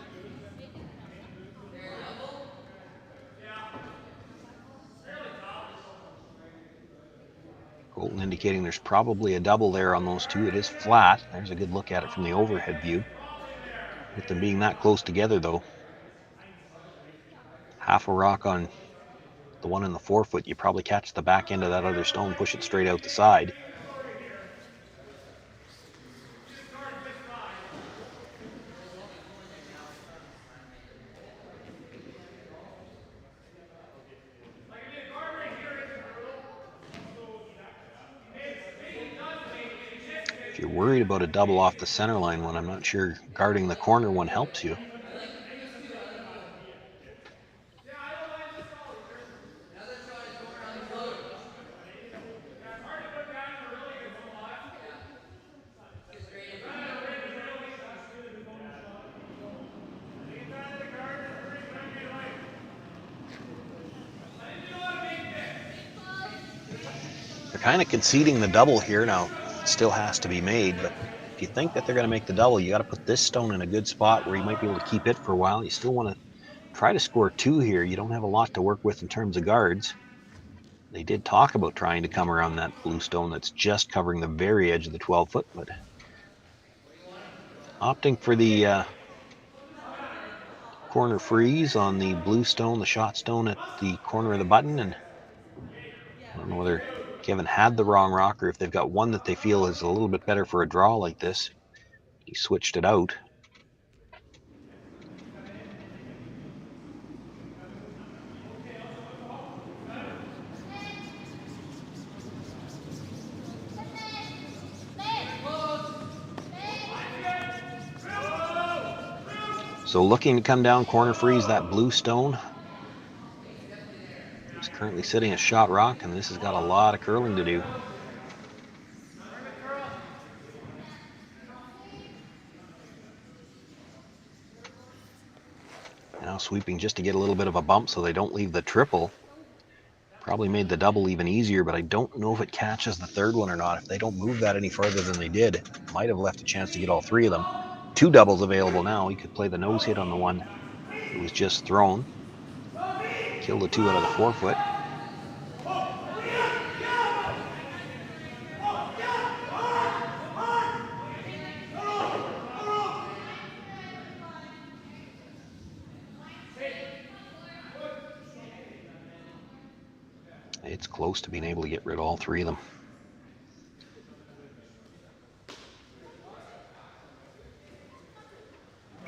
Colton indicating there's probably a double there on those two. It is flat. There's a good look at it from the overhead view. With them being that close together though. Half a rock on the one in the 4-foot, you probably catch the back end of that other stone, push it straight out the side. If you're worried about a double off the center line one, I'm not sure guarding the corner one helps you. Kind of conceding the double here. Now it still has to be made, but if you think that they're going to make the double, you got to put this stone in a good spot where you might be able to keep it for a while. You still want to try to score 2 here. You don't have a lot to work with in terms of guards. They did talk about trying to come around that blue stone that's just covering the very edge of the 12-foot, but opting for the corner freeze on the blue stone, the shot stone at the corner of the button. And I don't know whether Kevin had the wrong rock or if they've got one that they feel is a little bit better for a draw like this. He switched it out. So looking to come down, corner freeze that blue stone. He's currently sitting at shot rock, and this has got a lot of curling to do. Now sweeping just to get a little bit of a bump so they don't leave the triple. Probably made the double even easier, but I don't know if it catches the third one or not. If they don't move that any further than they did, might have left a chance to get all 3 of them. 2 doubles available now. He could play the nose hit on the one that was just thrown. Kill the 2 out of the 4-foot. It's close to being able to get rid of all 3 of them.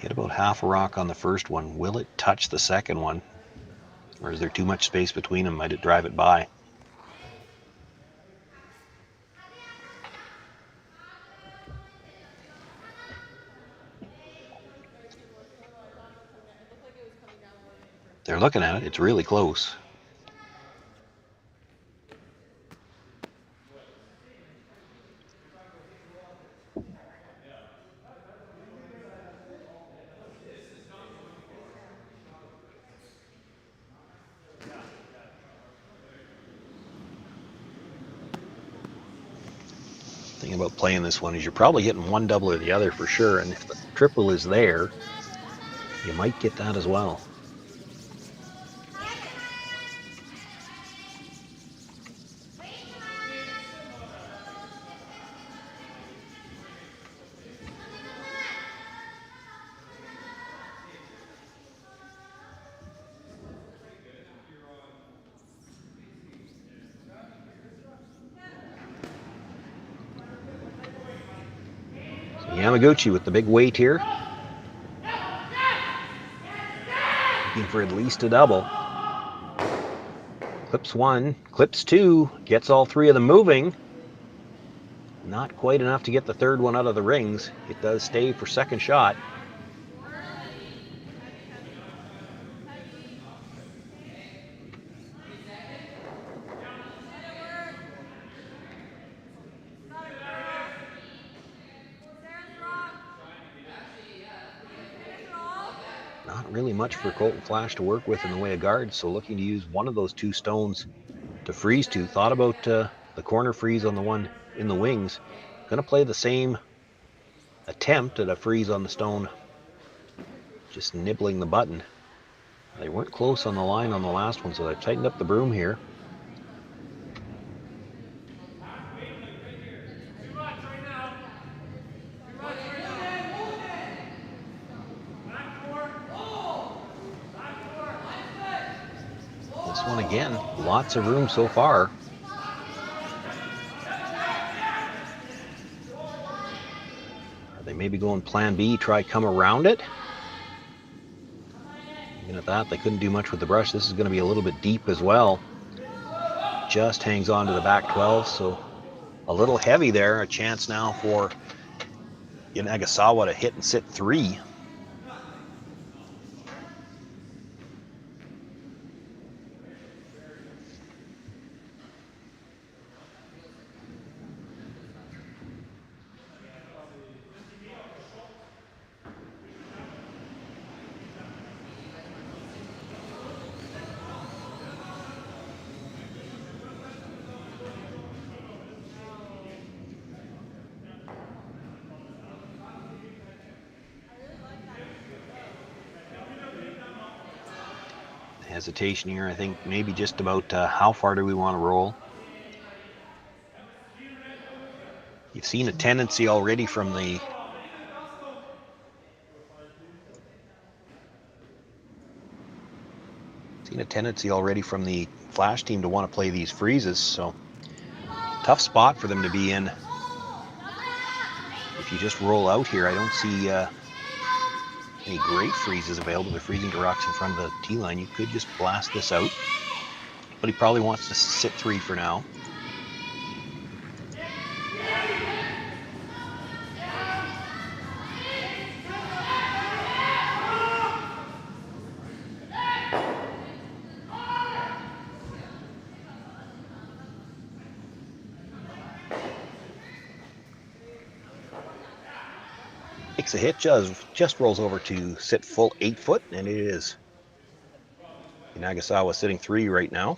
Hit about half a rock on the first one. Will it touch the second one? Or is there too much space between them? Might it drive it by? They're looking at it. It's really close. The thing about playing this one is you're probably hitting one double or the other for sure, and if the triple is there, you might get that as well. Yamaguchi with the big weight here. Looking for at least a double. Clips one, clips two, gets all three of them moving. Not quite enough to get the third one out of the rings. It does stay for second shot. Not really much for Colton Flasch to work with in the way of guards, so looking to use one of those two stones to freeze to. Thought about the corner freeze on the one in the wings. Gonna play the same attempt at a freeze on the stone, just nibbling the button. They weren't close on the line on the last one, so they've tightened up the broom here. This one again, lots of room so far. They may be going plan B, try come around it. Looking at that, they couldn't do much with the brush. This is going to be a little bit deep as well. Just hangs on to the back 12, so a little heavy there. A chance now for Yanagisawa to hit and sit three. Hesitation here, I think maybe just about how far do we want to roll. You've seen a tendency already from the Flash team to want to play these freezes, so tough spot for them to be in. If you just roll out here, I don't see any great freezes available. They're freezing to rocks in front of the tee line. You could just blast this out, but he probably wants to sit three for now. Makes a hit, just rolls over to sit full 8 foot, and it is Yanagisawa sitting three right now.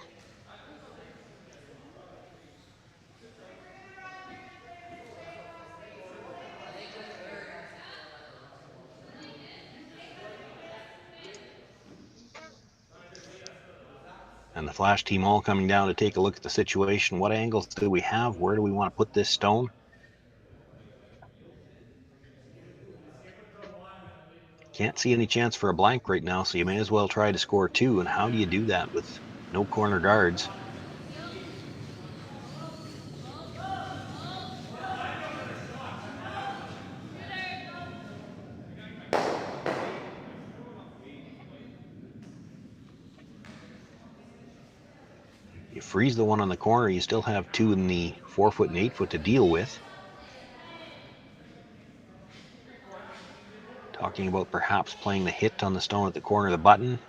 And the Flash team all coming down to take a look at the situation. What angles do we have? Where do we want to put this stone? Can't see any chance for a blank right now, so you may as well try to score two. And how do you do that with no corner guards? freeze the one on the corner, you still have two in the 4 foot and 8 foot to deal with. Talking about perhaps playing the hit on the stone at the corner of the button.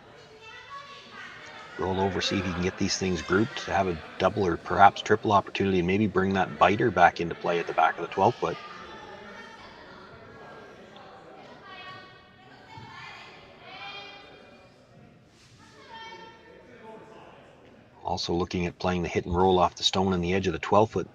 Roll over, see if you can get these things grouped to have a double or perhaps triple opportunity and maybe bring that biter back into play at the back of the 12 foot. Also looking at playing the hit and roll off the stone on the edge of the 12 foot.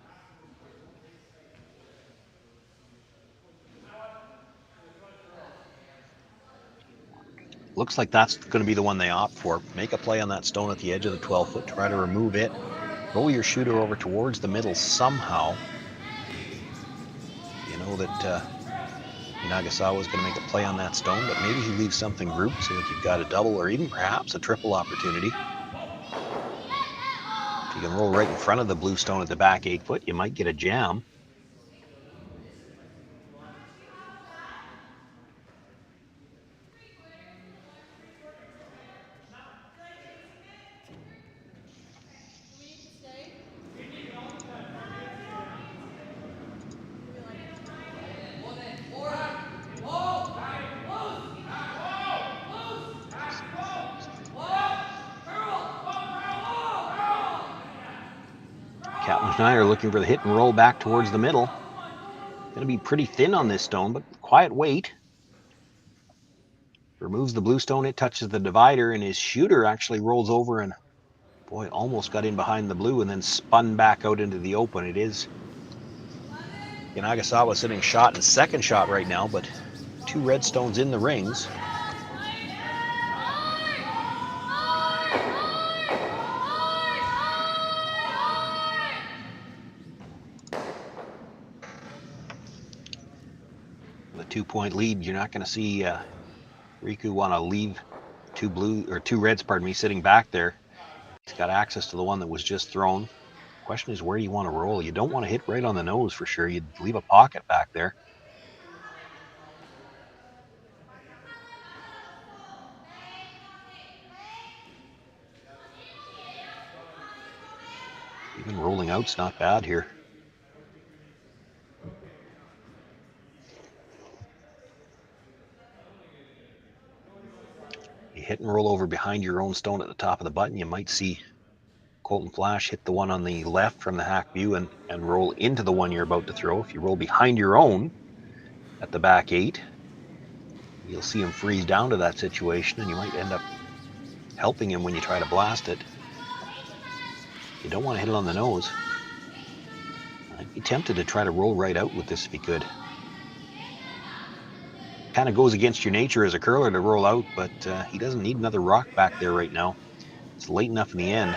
Looks like that's going to be the one they opt for. Make a play on that stone at the edge of the 12 foot, try to remove it. Roll your shooter over towards the middle somehow. You know that Yanagisawa is going to make a play on that stone, but maybe he leaves something grouped so that you've got a double or even perhaps a triple opportunity. If you can roll right in front of the blue stone at the back 8 foot, you might get a jam. Captain and I are looking for the hit and roll back towards the middle. Going to be pretty thin on this stone, but quiet weight. Removes the blue stone, it touches the divider, and his shooter actually rolls over and, boy, almost got in behind the blue and then spun back out into the open. It is Yanagisawa sitting shot and second shot right now, but two red stones in the rings. The 2-point lead, you're not going to see Riku want to leave two reds, sitting back there. He's got access to the one that was just thrown. Question is, where do you want to roll? You don't want to hit right on the nose for sure. You'd leave a pocket back there. Even rolling out's not bad here. You hit and roll over behind your own stone at the top of the button. You might see Colton Flasch hit the one on the left from the hack view and roll into the one you're about to throw. If you roll behind your own at the back 8, you'll see him freeze down to that situation, and you might end up helping him when you try to blast it. You don't want to hit it on the nose. I'd be tempted to try to roll right out with this if you could. Kind of goes against your nature as a curler to roll out, but he doesn't need another rock back there right now. It's late enough in the end.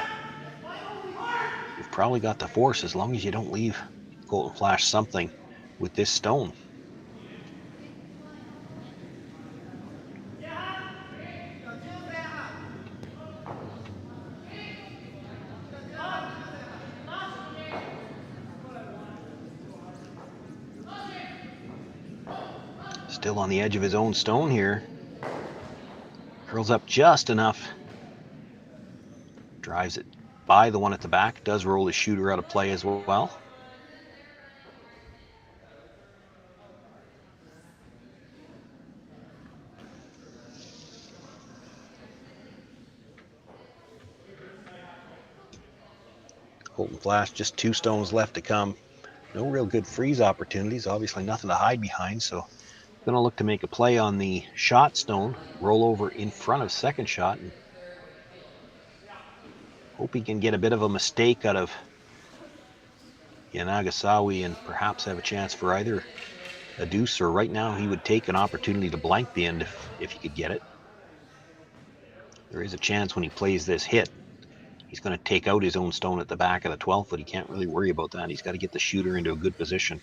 You've probably got the force as long as you don't leave Colton Flasch something with this stone. Still on the edge of his own stone here. Curls up just enough. Drives it by the one at the back. Does roll his shooter out of play as well. Colton Flasch, just 2 stones left to come. No real good freeze opportunities. Obviously nothing to hide behind, so going to look to make a play on the shot stone, roll over in front of second shot, and hope he can get a bit of a mistake out of Yanagisawa and perhaps have a chance for either a deuce, or right now he would take an opportunity to blank the end if he could get it. There is a chance when he plays this hit, he's going to take out his own stone at the back of the 12 foot. He can't really worry about that. He's got to get the shooter into a good position.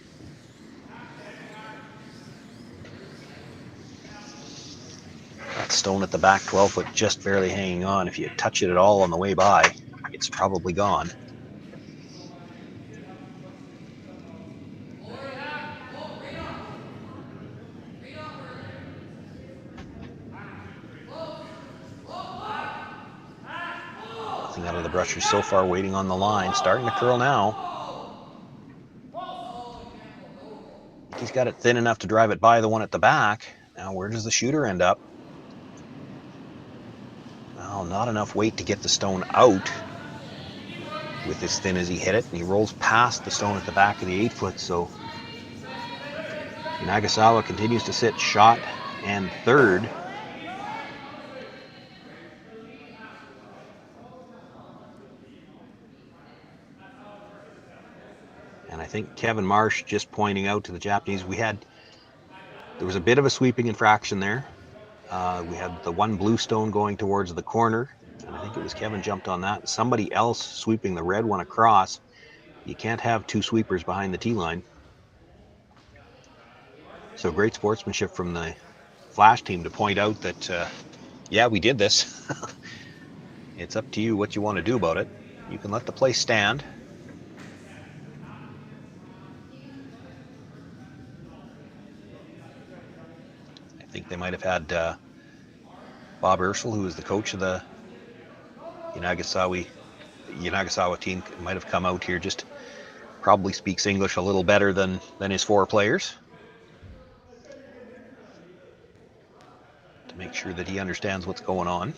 That stone at the back 12 foot just barely hanging on. If you touch it at all on the way by, it's probably gone. Nothing out of of the brushers so far waiting on the line. Starting to curl now. He's got it thin enough to drive it by the one at the back. Now where does the shooter end up? Well, not enough weight to get the stone out with as thin as he hit it. And he rolls past the stone at the back of the 8-foot. So Yanagisawa continues to sit shot and third. And I think Kevin Marsh just pointing out to the Japanese, there was a bit of a sweeping infraction there. We had the one blue stone going towards the corner, and I think it was Kevin jumped on that. Somebody else sweeping the red one across. You can't have two sweepers behind the tee line. So great sportsmanship from the Flash team to point out that, yeah, we did this. It's up to you what you want to do about it. You can let the play stand. I think they might have had Bob Urschel, who was the coach of the Yanagisawa team, might have come out here, just probably speaks English a little better than his four players, to make sure that he understands what's going on.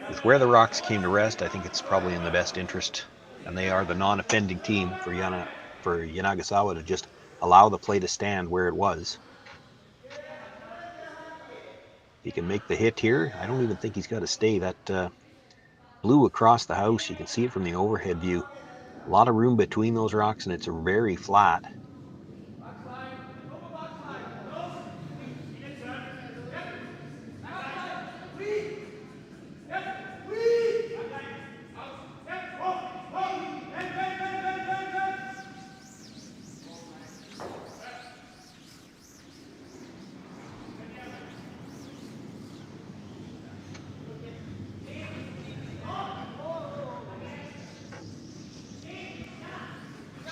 With where the rocks came to rest, I think it's probably in the best interest, and they are the non-offending team for Yanagisawa to just allow the play to stand where it was. He can make the hit here. I don't even think he's got to stay. That blue across the house, you can see it from the overhead view. A lot of room between those rocks, and it's very flat.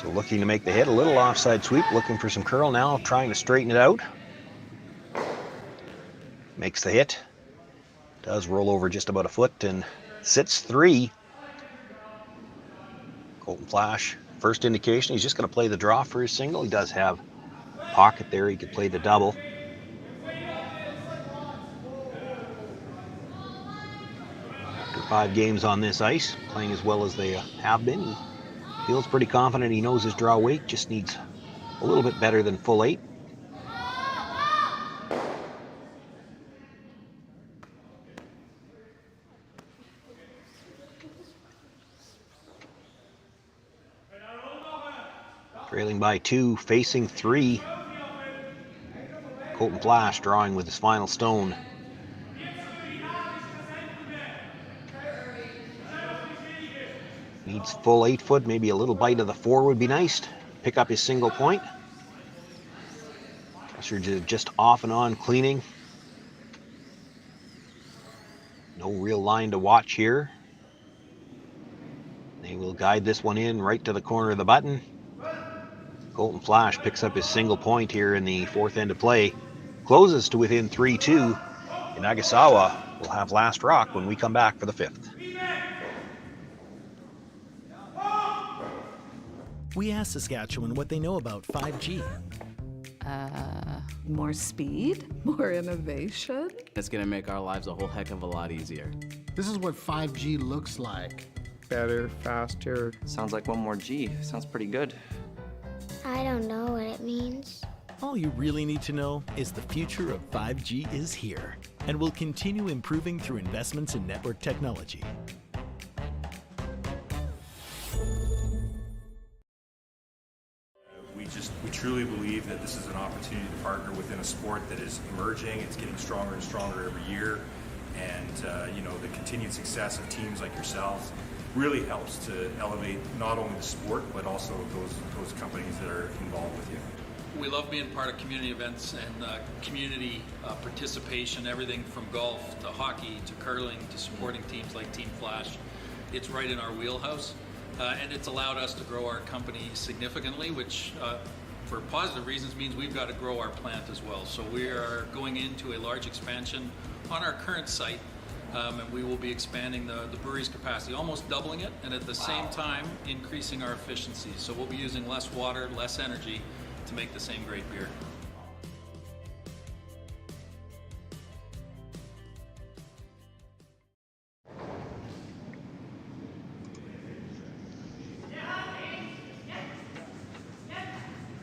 So looking to make the hit, a little offside sweep, looking for some curl now, trying to straighten it out. Makes the hit. Does roll over just about a foot and sits three. Colton Flasch, first indication, he's just going to play the draw for his single. He does have pocket there, he could play the double. After 5 games on this ice, playing as well as they have been, he feels pretty confident. He knows his draw weight, just needs a little bit better than full 8. Trailing by 2, facing 3. Colton Flasch drawing with his final stone. Needs full 8-foot, maybe a little bite of the 4 would be nice. Pick up his single point. Pressure just off and on cleaning. No real line to watch here. They will guide this one in right to the corner of the button. Colton Flasch picks up his single point here in the 4th end of play. Closes to within 3-2. Yanagisawa will have last rock when we come back for the 5th. We asked Saskatchewan what they know about 5G. More speed, more innovation. It's gonna make our lives a whole heck of a lot easier. This is what 5G looks like. Better, faster. Sounds like one more G. Sounds pretty good. I don't know what it means. All you really need to know is the future of 5G is here and will continue improving through investments in network technology. We truly believe that this is an opportunity to partner within a sport that is emerging. It's getting stronger and stronger every year, and the continued success of teams like yourselves really helps to elevate not only the sport but also those companies that are involved with you. We love being part of community events and community participation, everything from golf to hockey to curling to supporting teams like Team Flash. It's right in our wheelhouse, and it's allowed us to grow our company significantly, which for positive reasons means we've got to grow our plant as well. So we are going into a large expansion on our current site And we will be expanding the brewery's capacity, almost doubling it, and at the same time increasing our efficiency. So we'll be using less water, less energy to make the same great beer.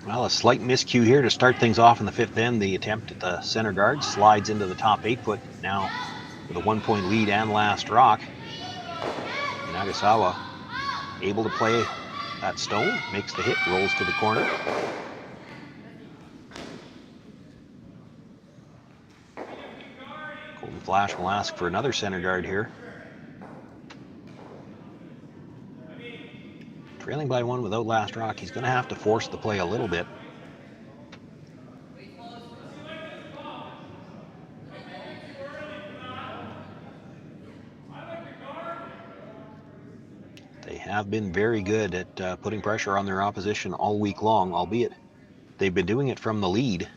Well, a slight miscue here to start things off in the fifth end. The attempt at the center guard slides into the top 8 foot now with a 1-point lead and last rock. Yanagisawa able to play that stone, makes the hit, rolls to the corner. Colton Flasch will ask for another center guard here. Trailing by 1 without last rock, he's going to have to force the play a little bit. They have been very good at putting pressure on their opposition all week long, albeit they've been doing it from the lead.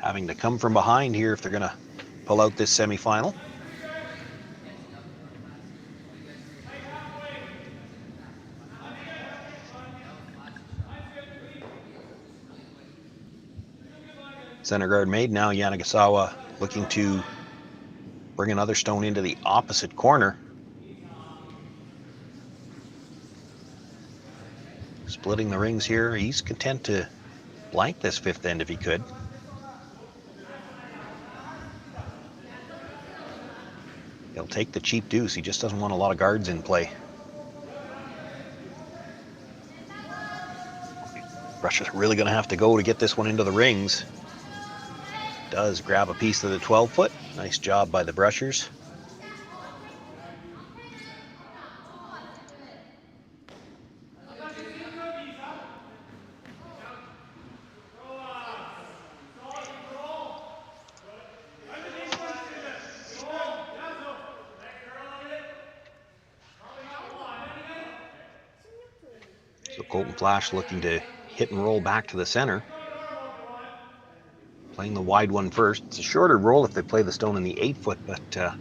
Having to come from behind here if they're going to pull out this semifinal. Center guard made. Now Yanagisawa looking to bring another stone into the opposite corner. Splitting the rings here. He's content to blank this fifth end if he could. He'll take the cheap deuce. He just doesn't want a lot of guards in play. Russia's really going to have to go to get this one into the rings. Does grab a piece of the 12 foot. Nice job by the brushers. So Colton Flasch looking to hit and roll back to the center. Playing the wide one first. It's a shorter roll if they play the stone in the 8 foot, but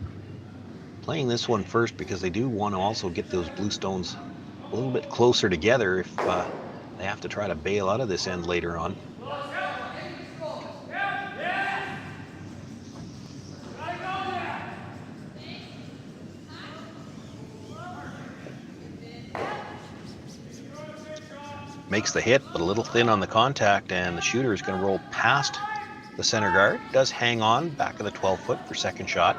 playing this one first because they do want to also get those blue stones a little bit closer together if they have to try to bail out of this end later on. Makes the hit, but a little thin on the contact, and the shooter is going to roll past the center guard. Does hang on back of the 12 foot for second shot.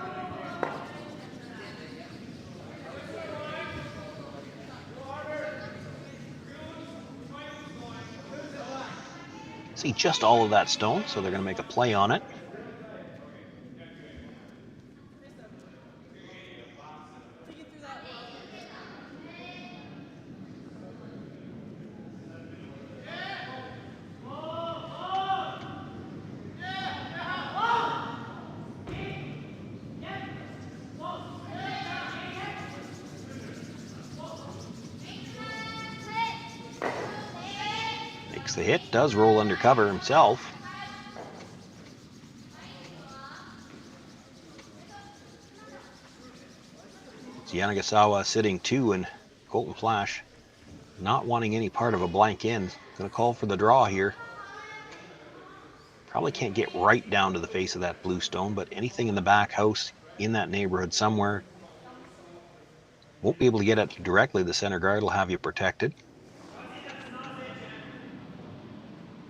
See just all of that stone, so they're going to make a play on it. The hit, does roll under cover himself. It's Yanagisawa sitting 2 and Colton Flasch not wanting any part of a blank end. Going to call for the draw here. Probably can't get right down to the face of that blue stone, but anything in the back house in that neighborhood somewhere. Won't be able to get at it directly. The center guard will have you protected.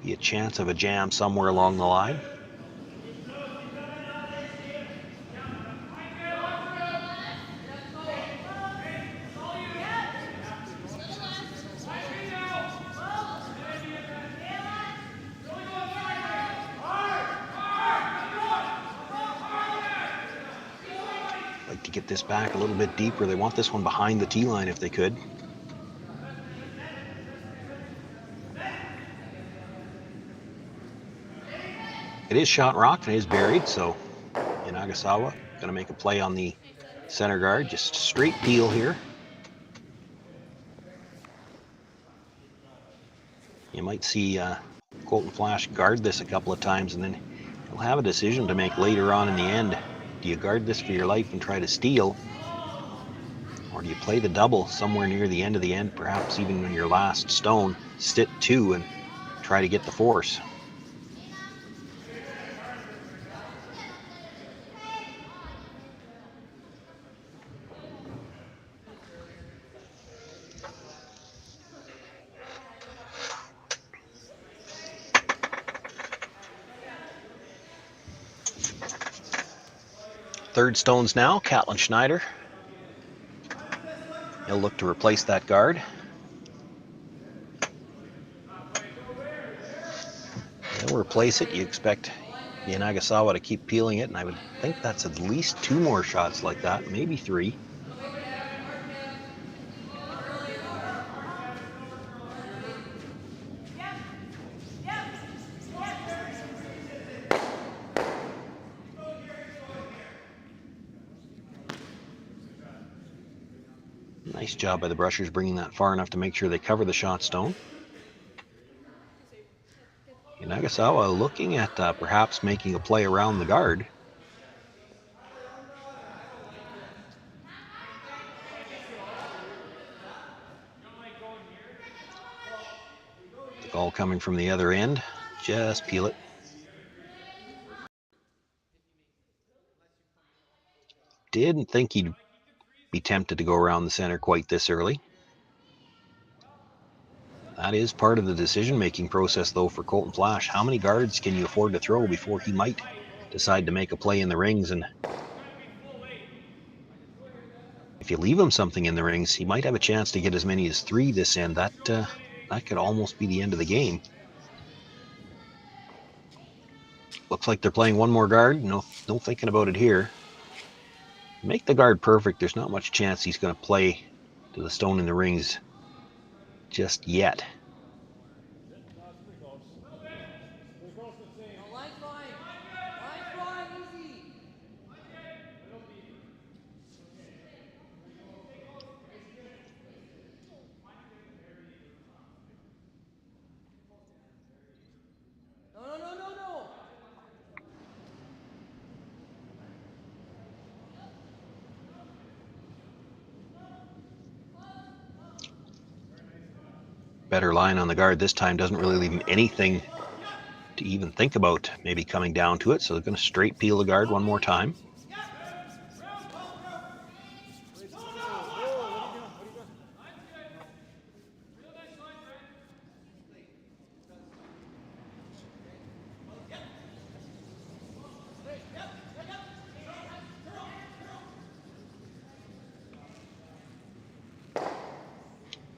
Be a chance of a jam somewhere along the line. Like to get this back a little bit deeper. They want this one behind the tee line if they could. It is shot rocked and it is buried, so Yanagisawa going to make a play on the center guard. Just straight peel here. You might see Colton Flasch guard this a couple of times and then You'll have a decision to make later on in the end. Do you guard this for your life and try to steal? Or do you play the double somewhere near the end, perhaps even on your last stone, sit 2 and try to get the force? Third stones now, Catlin Schneider. He'll look to replace that guard. He'll replace it. You expect Yanagisawa to keep peeling it, and I would think that's at least 2 more shots like that, maybe 3. Nice job by the brushers bringing that far enough to make sure they cover the shot stone. Yanagisawa looking at perhaps making a play around the guard. The ball coming from the other end. Just peel it. Didn't think he'd be tempted to go around the center quite this early. That is part of the decision-making process, though, for Colton Flasch. How many guards can you afford to throw before he might decide to make a play in the rings? And if you leave him something in the rings, he might have a chance to get as many as 3 this end. That could almost be the end of the game. Looks like they're playing one more guard. No thinking about it here. Make the guard perfect. There's not much chance he's going to play to the stone in the rings just yet. Better line on the guard this time. Doesn't really leave him anything to even think about maybe coming down to it. So they're going to straight peel the guard one more time.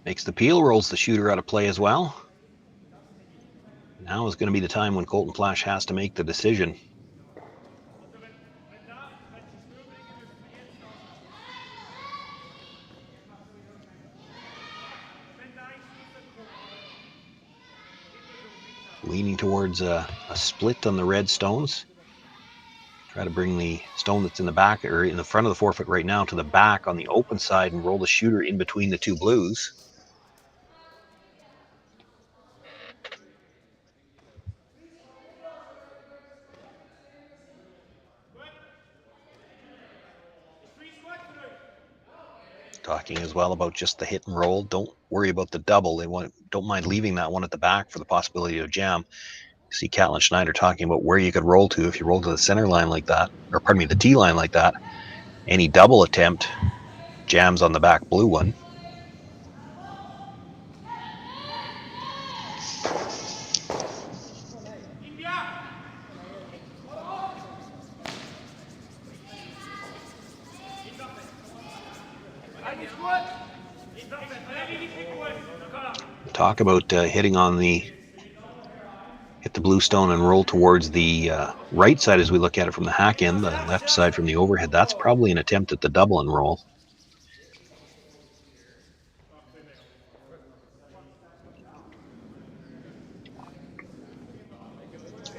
Makes the peel, rolls the shooter out of play as well. Now is going to be the time when Colton Flasch has to make the decision. Leaning towards a split on the red stones. Try to bring the stone that's in the back, or in the front of the forefoot right now, to the back on the open side and roll the shooter in between the 2 blues. Talking as well about just the hit and roll. Don't worry about the double. Don't mind leaving that one at the back for the possibility of jam. You see Catlin Schneider talking about where you could roll to if you roll to the center line like that, or pardon me, the T line like that. Any double attempt jams on the back blue one. Talk about hitting on hit the blue stone and roll towards the right side as we look at it from the hack end, the left side from the overhead. That's probably an attempt at the double and roll.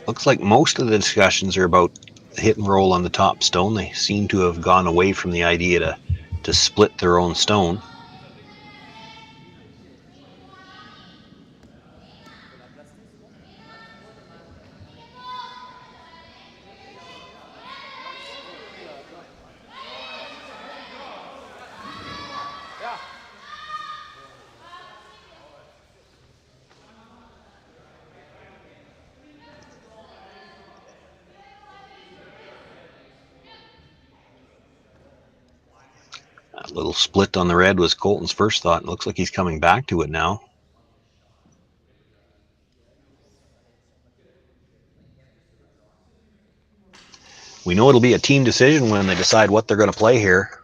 Looks like most of the discussions are about the hit and roll on the top stone. They seem to have gone away from the idea to split their own stone. Little split on the red was Colton's first thought. It looks like he's coming back to it now. We know it'll be a team decision when they decide what they're going to play here.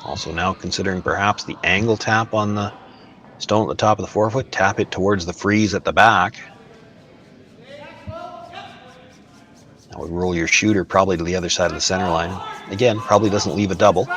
Also now considering perhaps the angle tap on the stone at the top of the forefoot, tap it towards the freeze at the back. That would roll your shooter probably to the other side of the center line. Again, probably doesn't leave a double.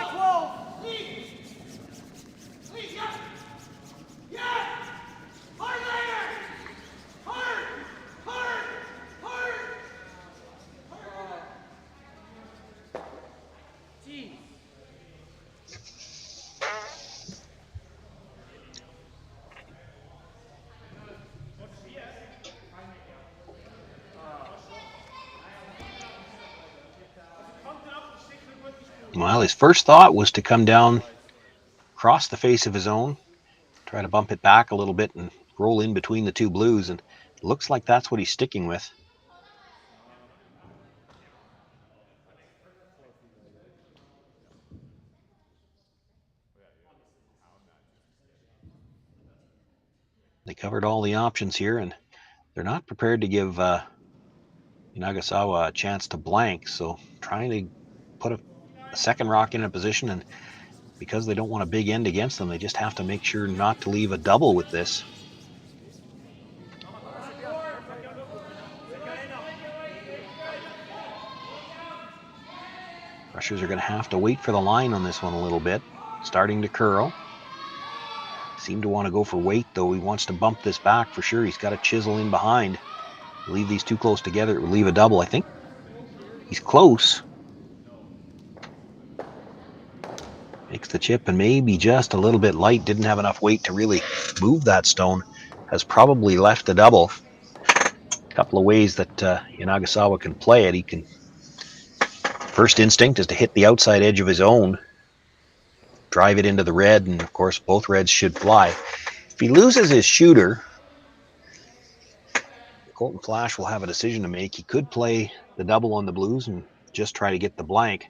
Well, his first thought was to come down, cross the face of his own, try to bump it back a little bit and roll in between the two blues, and it looks like that's what he's sticking with. They covered all the options here, and they're not prepared to give Yanagisawa a chance to blank, so trying to put a second rock in a position, and because they don't want a big end against them, they just have to make sure not to leave a double with this. Rushers are going to have to wait for the line on this one a little bit. Starting to curl. Seem to want to go for weight, though. He wants to bump this back for sure. He's got to chisel in behind. Leave these two close together, it would leave a double. I think he's close. Makes the chip and maybe just a little bit light. Didn't have enough weight to really move that stone. Has probably left a double. A couple of ways that Yanagisawa can play it. He can. First instinct is to hit the outside edge of his own. Drive it into the red, and of course both reds should fly. If he loses his shooter, Colton Flasch will have a decision to make. He could play the double on the blues and just try to get the blank.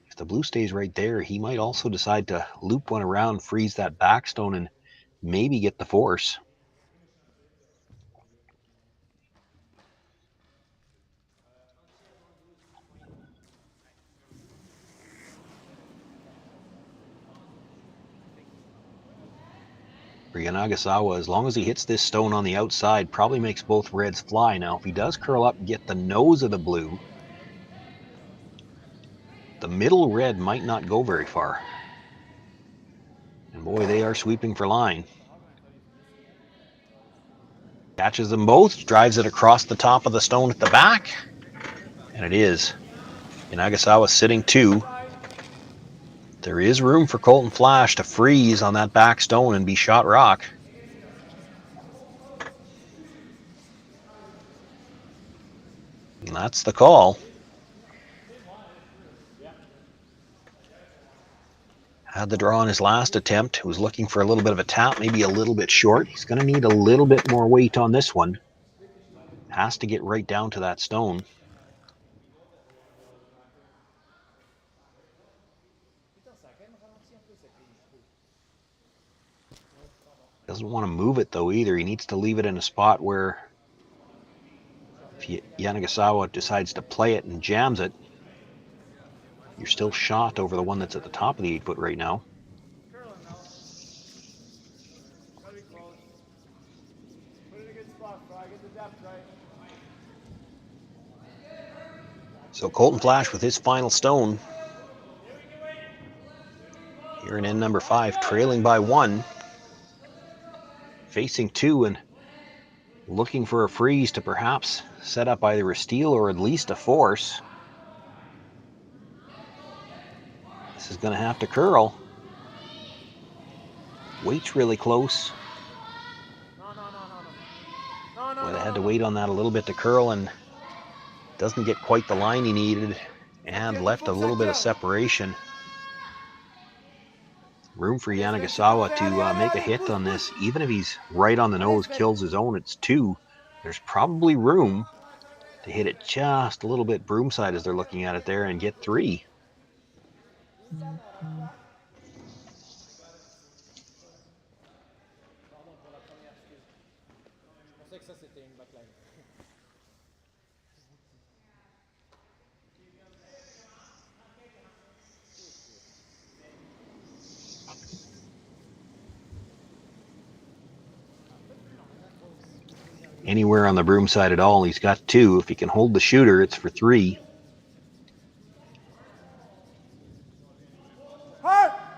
If the blue stays right there, he might also decide to loop one around, freeze that backstone, and maybe get the force. For Yanagisawa, as long as he hits this stone on the outside, probably makes both reds fly. Now, if he does curl up and get the nose of the blue, the middle red might not go very far. And boy, they are sweeping for line. Catches them both, drives it across the top of the stone at the back, and it is. Yanagisawa sitting two. There is room for Colton Flasch to freeze on that back stone and be shot rock. And that's the call. Had the draw on his last attempt. Was looking for a little bit of a tap, maybe a little bit short. He's going to need a little bit more weight on this one. Has to get right down to that stone. Doesn't want to move it though either. He needs to leave it in a spot where if Yanagisawa decides to play it and jams it, you're still shot over the one that's at the top of the 8-foot right now. So Colton Flasch with his final stone here in end number 5, trailing by 1, facing 2 and looking for a freeze to perhaps set up either a steal or at least a force. This is going to have to curl. Weight's really close. Well, they had to wait on that a little bit to curl and doesn't get quite the line he needed and left a little bit of separation. Room for Yanagisawa to make a hit on this. Even if he's right on the nose, kills his own, it's 2. There's probably room to hit it just a little bit broomside as they're looking at it there and get 3. Anywhere on the broom side at all, he's got 2. If he can hold the shooter, it's for 3.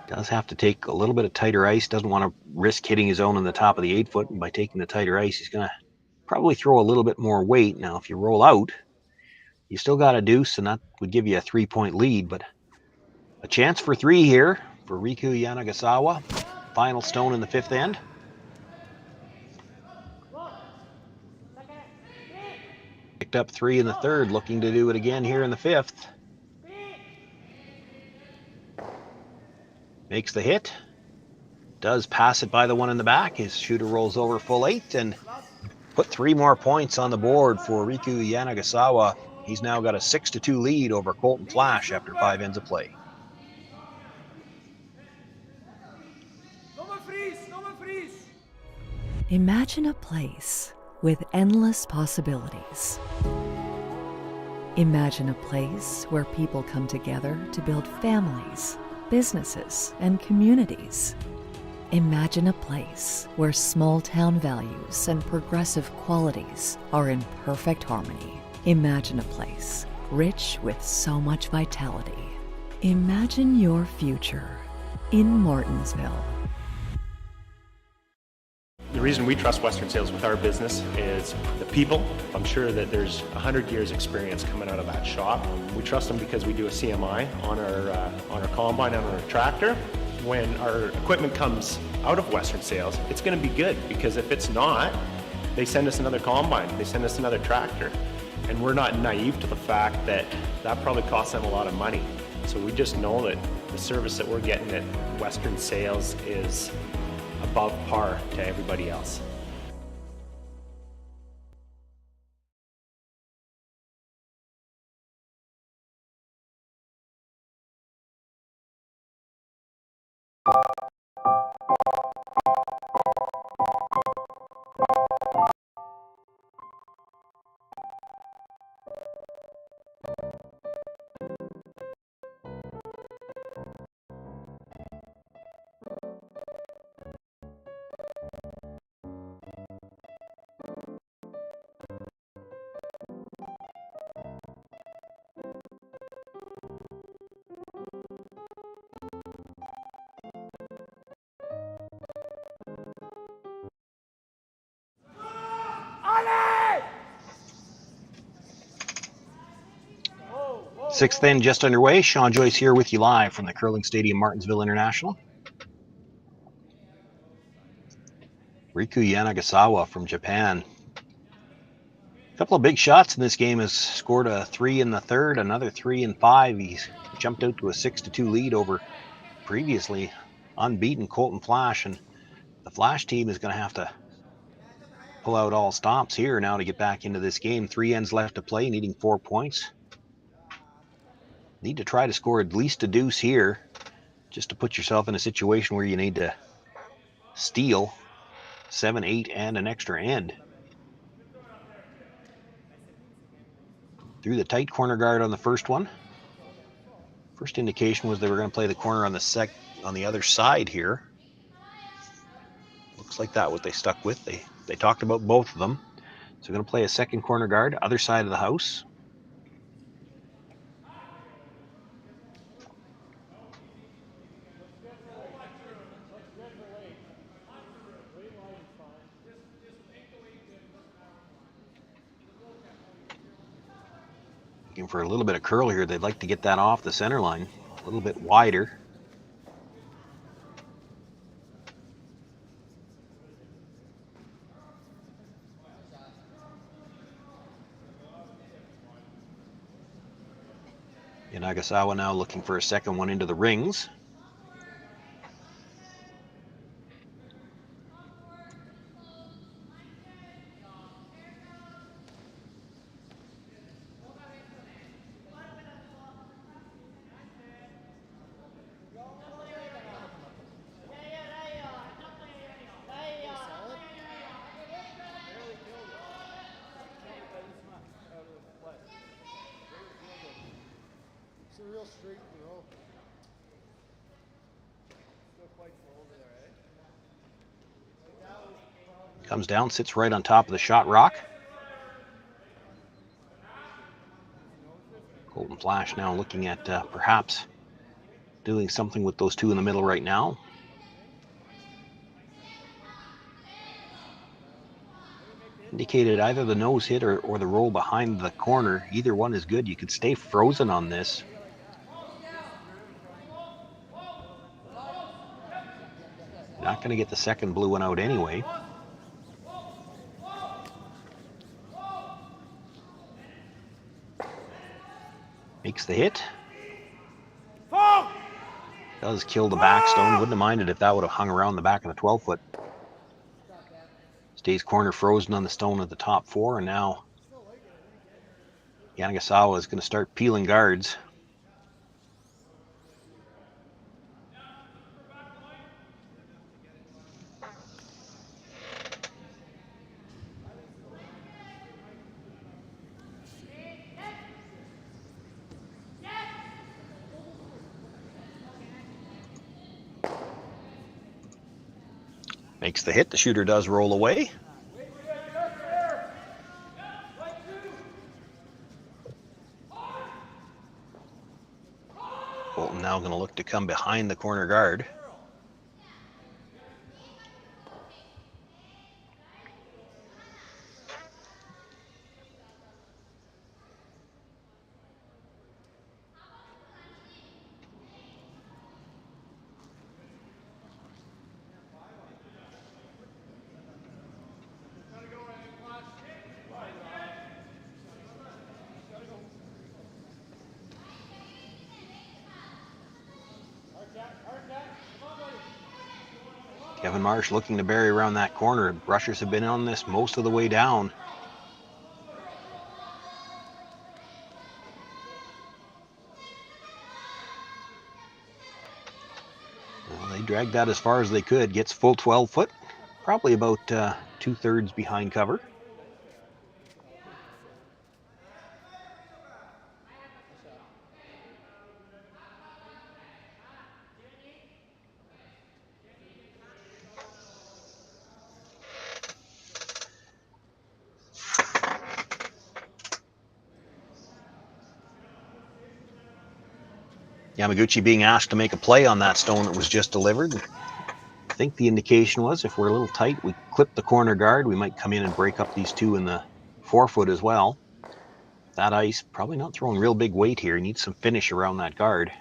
Does have to take a little bit of tighter ice. Doesn't want to risk hitting his own on the top of the 8-foot. And by taking the tighter ice, he's going to probably throw a little bit more weight. Now, if you roll out, you still got a deuce, and that would give you a 3-point lead. But a chance for 3 here for Riku Yanagisawa. Final stone in the 5th end. Picked up 3 in the 3rd, looking to do it again here in the 5th. Makes the hit. Does pass it by the one in the back. His shooter rolls over full 8 and put 3 more points on the board for Riku Yanagisawa. He's now got a 6-2 lead over Colton Flasch after 5 ends of play. Imagine a place with endless possibilities. Imagine a place where people come together to build families, businesses, and communities. Imagine a place where small-town values and progressive qualities are in perfect harmony. Imagine a place rich with so much vitality. Imagine your future in Martensville. The reason we trust Western Sales with our business is the people. I'm sure that there's 100 years experience coming out of that shop. We trust them because we do a CMI on our combine and on our tractor. When our equipment comes out of Western Sales, it's going to be good, because if it's not, they send us another combine, they send us another tractor. And we're not naive to the fact that that probably costs them a lot of money. So we just know that the service that we're getting at Western Sales is above par to everybody else. Sixth end just underway. Sean Joyce here with you live from the Curling Stadium, Martensville International. Riku Yanagisawa from Japan. A couple of big shots in this game. Has scored a 3 in the 3rd, another 3 in 5. He's jumped out to a 6-2 lead over previously unbeaten Colton Flasch, and the Flasch team is going to have to pull out all stops here now to get back into this game. 3 ends left to play, needing 4 points. Need to try to score at least a deuce here, just to put yourself in a situation where you need to steal 7, 8, and an extra end. Through the tight corner guard on the first one. First indication was they were going to play the corner on the other side here. Looks like that what they stuck with. They talked about both of them. So they're going to play a second corner guard, other side of the house. Looking for a little bit of curl here. They'd like to get that off the center line, a little bit wider. Yanagisawa now looking for a second one into the rings. Comes down, sits right on top of the shot rock. Colton Flasch now looking at perhaps doing something with those two in the middle right now. Indicated either the nose hit or the roll behind the corner. Either one is good. You could stay frozen on this. You're not going to get the second blue one out anyway. Makes the hit. Does kill the backstone. Wouldn't have minded if that would have hung around the back of the 12-foot. Stays corner frozen on the stone at the top four, and now Yanagisawa is going to start peeling guards. Makes the hit. The shooter does roll away. Colton now going to look to come behind the corner guard. Kevin Marsh looking to bury around that corner. Rushers have been on this most of the way down. Well, they dragged that as far as they could. Gets full 12-foot. Probably about 2/3 behind cover. Yamaguchi being asked to make a play on that stone that was just delivered. I think the indication was if we're a little tight, we clip the corner guard, we might come in and break up these two in the 4-foot as well. That ice, probably not throwing real big weight here. He needs some finish around that guard.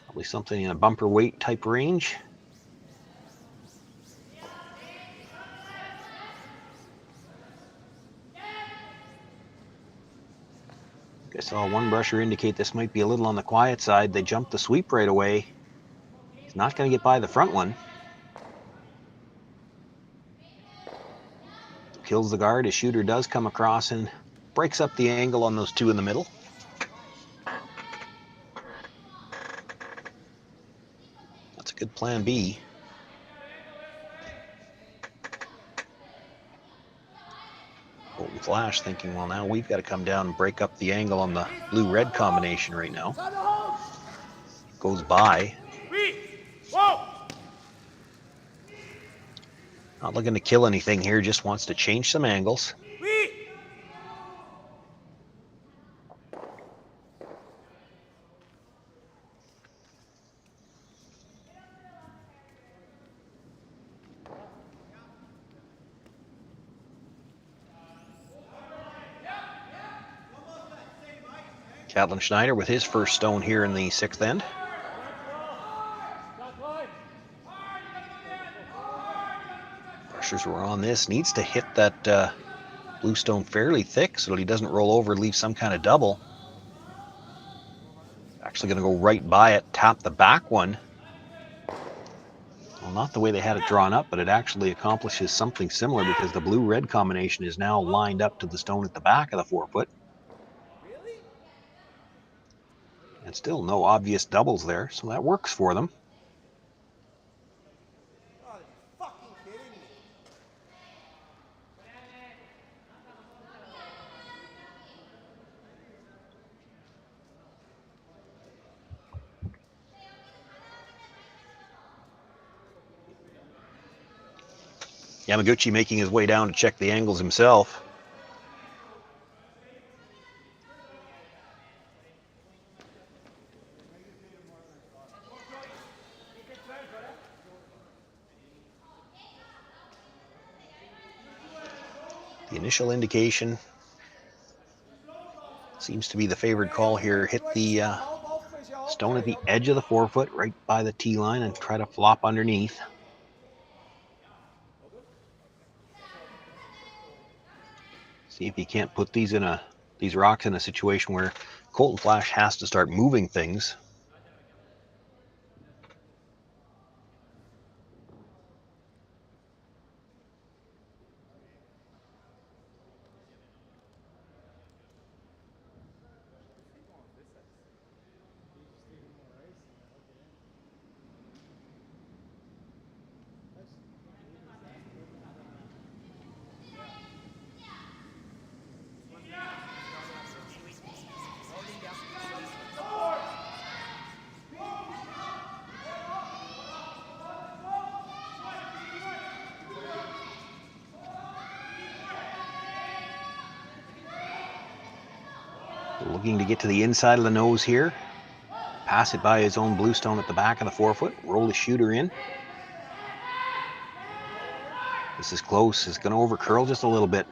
Probably something in a bumper weight type range. I saw one brusher indicate this might be a little on the quiet side. They jumped the sweep right away. He's not going to get by the front one. Kills the guard. His shooter does come across and breaks up the angle on those two in the middle. That's a good plan B. Colton Flasch thinking, well, now we've got to come down and break up the angle on the blue-red combination right now. Goes by. Not looking to kill anything here, just wants to change some angles. Catlin Schneider with his first stone here in the 6th end. Rushers were on this. Needs to hit that blue stone fairly thick so that he doesn't roll over and leave some kind of double. Actually going to go right by it, tap the back one. Well, not the way they had it drawn up, but it actually accomplishes something similar because the blue-red combination is now lined up to the stone at the back of the 4-foot. And still no obvious doubles there, so that works for them. Yamaguchi making his way down to check the angles himself. The initial indication seems to be the favored call here. Hit the stone at the edge of the forefoot, right by the tee line, and try to flop underneath. See if he can't put these rocks in a situation where Colton Flasch has to start moving things. Looking to get to the inside of the nose here. Pass it by his own bluestone at the back of the forefoot. Roll the shooter in. This is close. It's going to over curl just a little bit.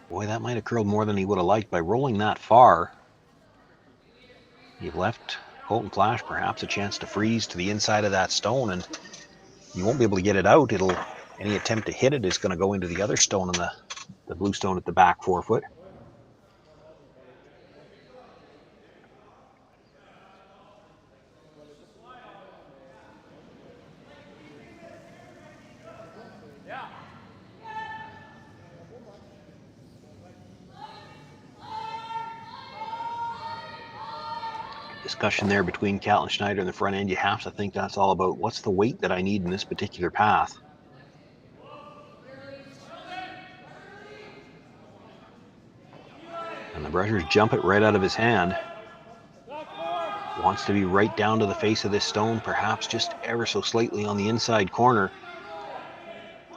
Boy, that might have curled more than he would have liked. By rolling that far, you've left Colton Flasch perhaps a chance to freeze to the inside of that stone, and you won't be able to get it out. Any attempt to hit it is going to go into the other stone on the blue stone at the back forefoot. Discussion there between Kaltenschneider and the front end. You have to think that's all about what's the weight that I need in this particular path. And the brushers jump it right out of his hand. Wants to be right down to the face of this stone, perhaps just ever so slightly on the inside corner.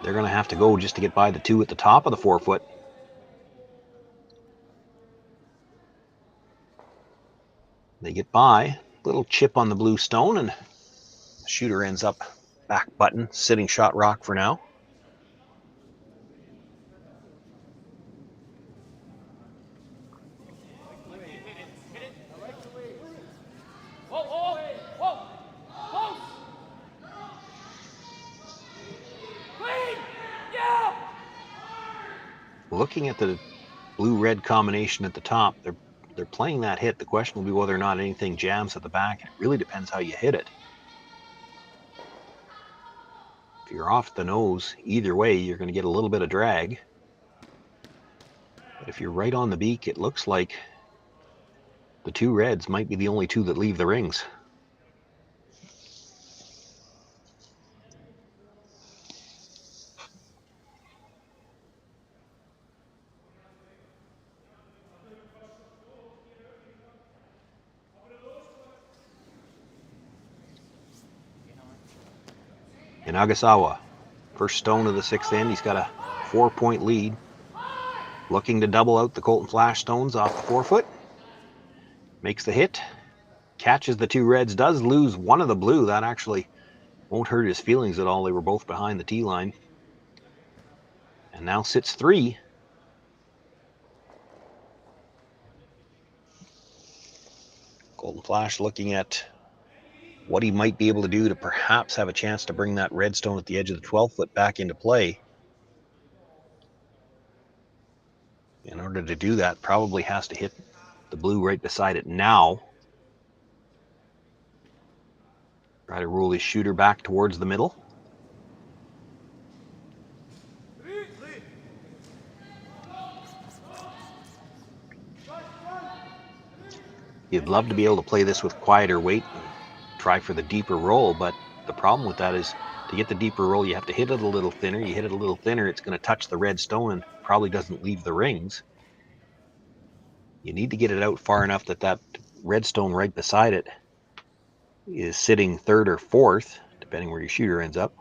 They're going to have to go just to get by the two at the top of the forefoot. They get by, little chip on the blue stone, and the shooter ends up back button, sitting shot rock for now. Looking at the blue-red combination at the top, they're playing that hit. The question will be whether or not anything jams at the back. It really depends how you hit it. If you're off the nose, either way, you're going to get a little bit of drag. But if you're right on the beak, it looks like the two reds might be the only two that leave the rings. Yanagisawa, first stone of the sixth end. He's got a 4-point lead. Looking to double out the Colton Flasch stones off the forefoot. Makes the hit. Catches the two reds. Does lose one of the blue. That actually won't hurt his feelings at all. They were both behind the tee line. And now sits 3. Colton Flasch looking at what he might be able to do to perhaps have a chance to bring that red stone at the edge of the 12 foot back into play. In order to do that, probably has to hit the blue right beside it now. Try to roll his shooter back towards the middle. You'd love to be able to play this with quieter weight and try for the deeper roll, but the problem with that is to get the deeper roll, you have to hit it a little thinner. You hit it a little thinner, it's going to touch the red stone and probably doesn't leave the rings. You need to get it out far enough that that red stone right beside it is sitting third or fourth, depending where your shooter ends up.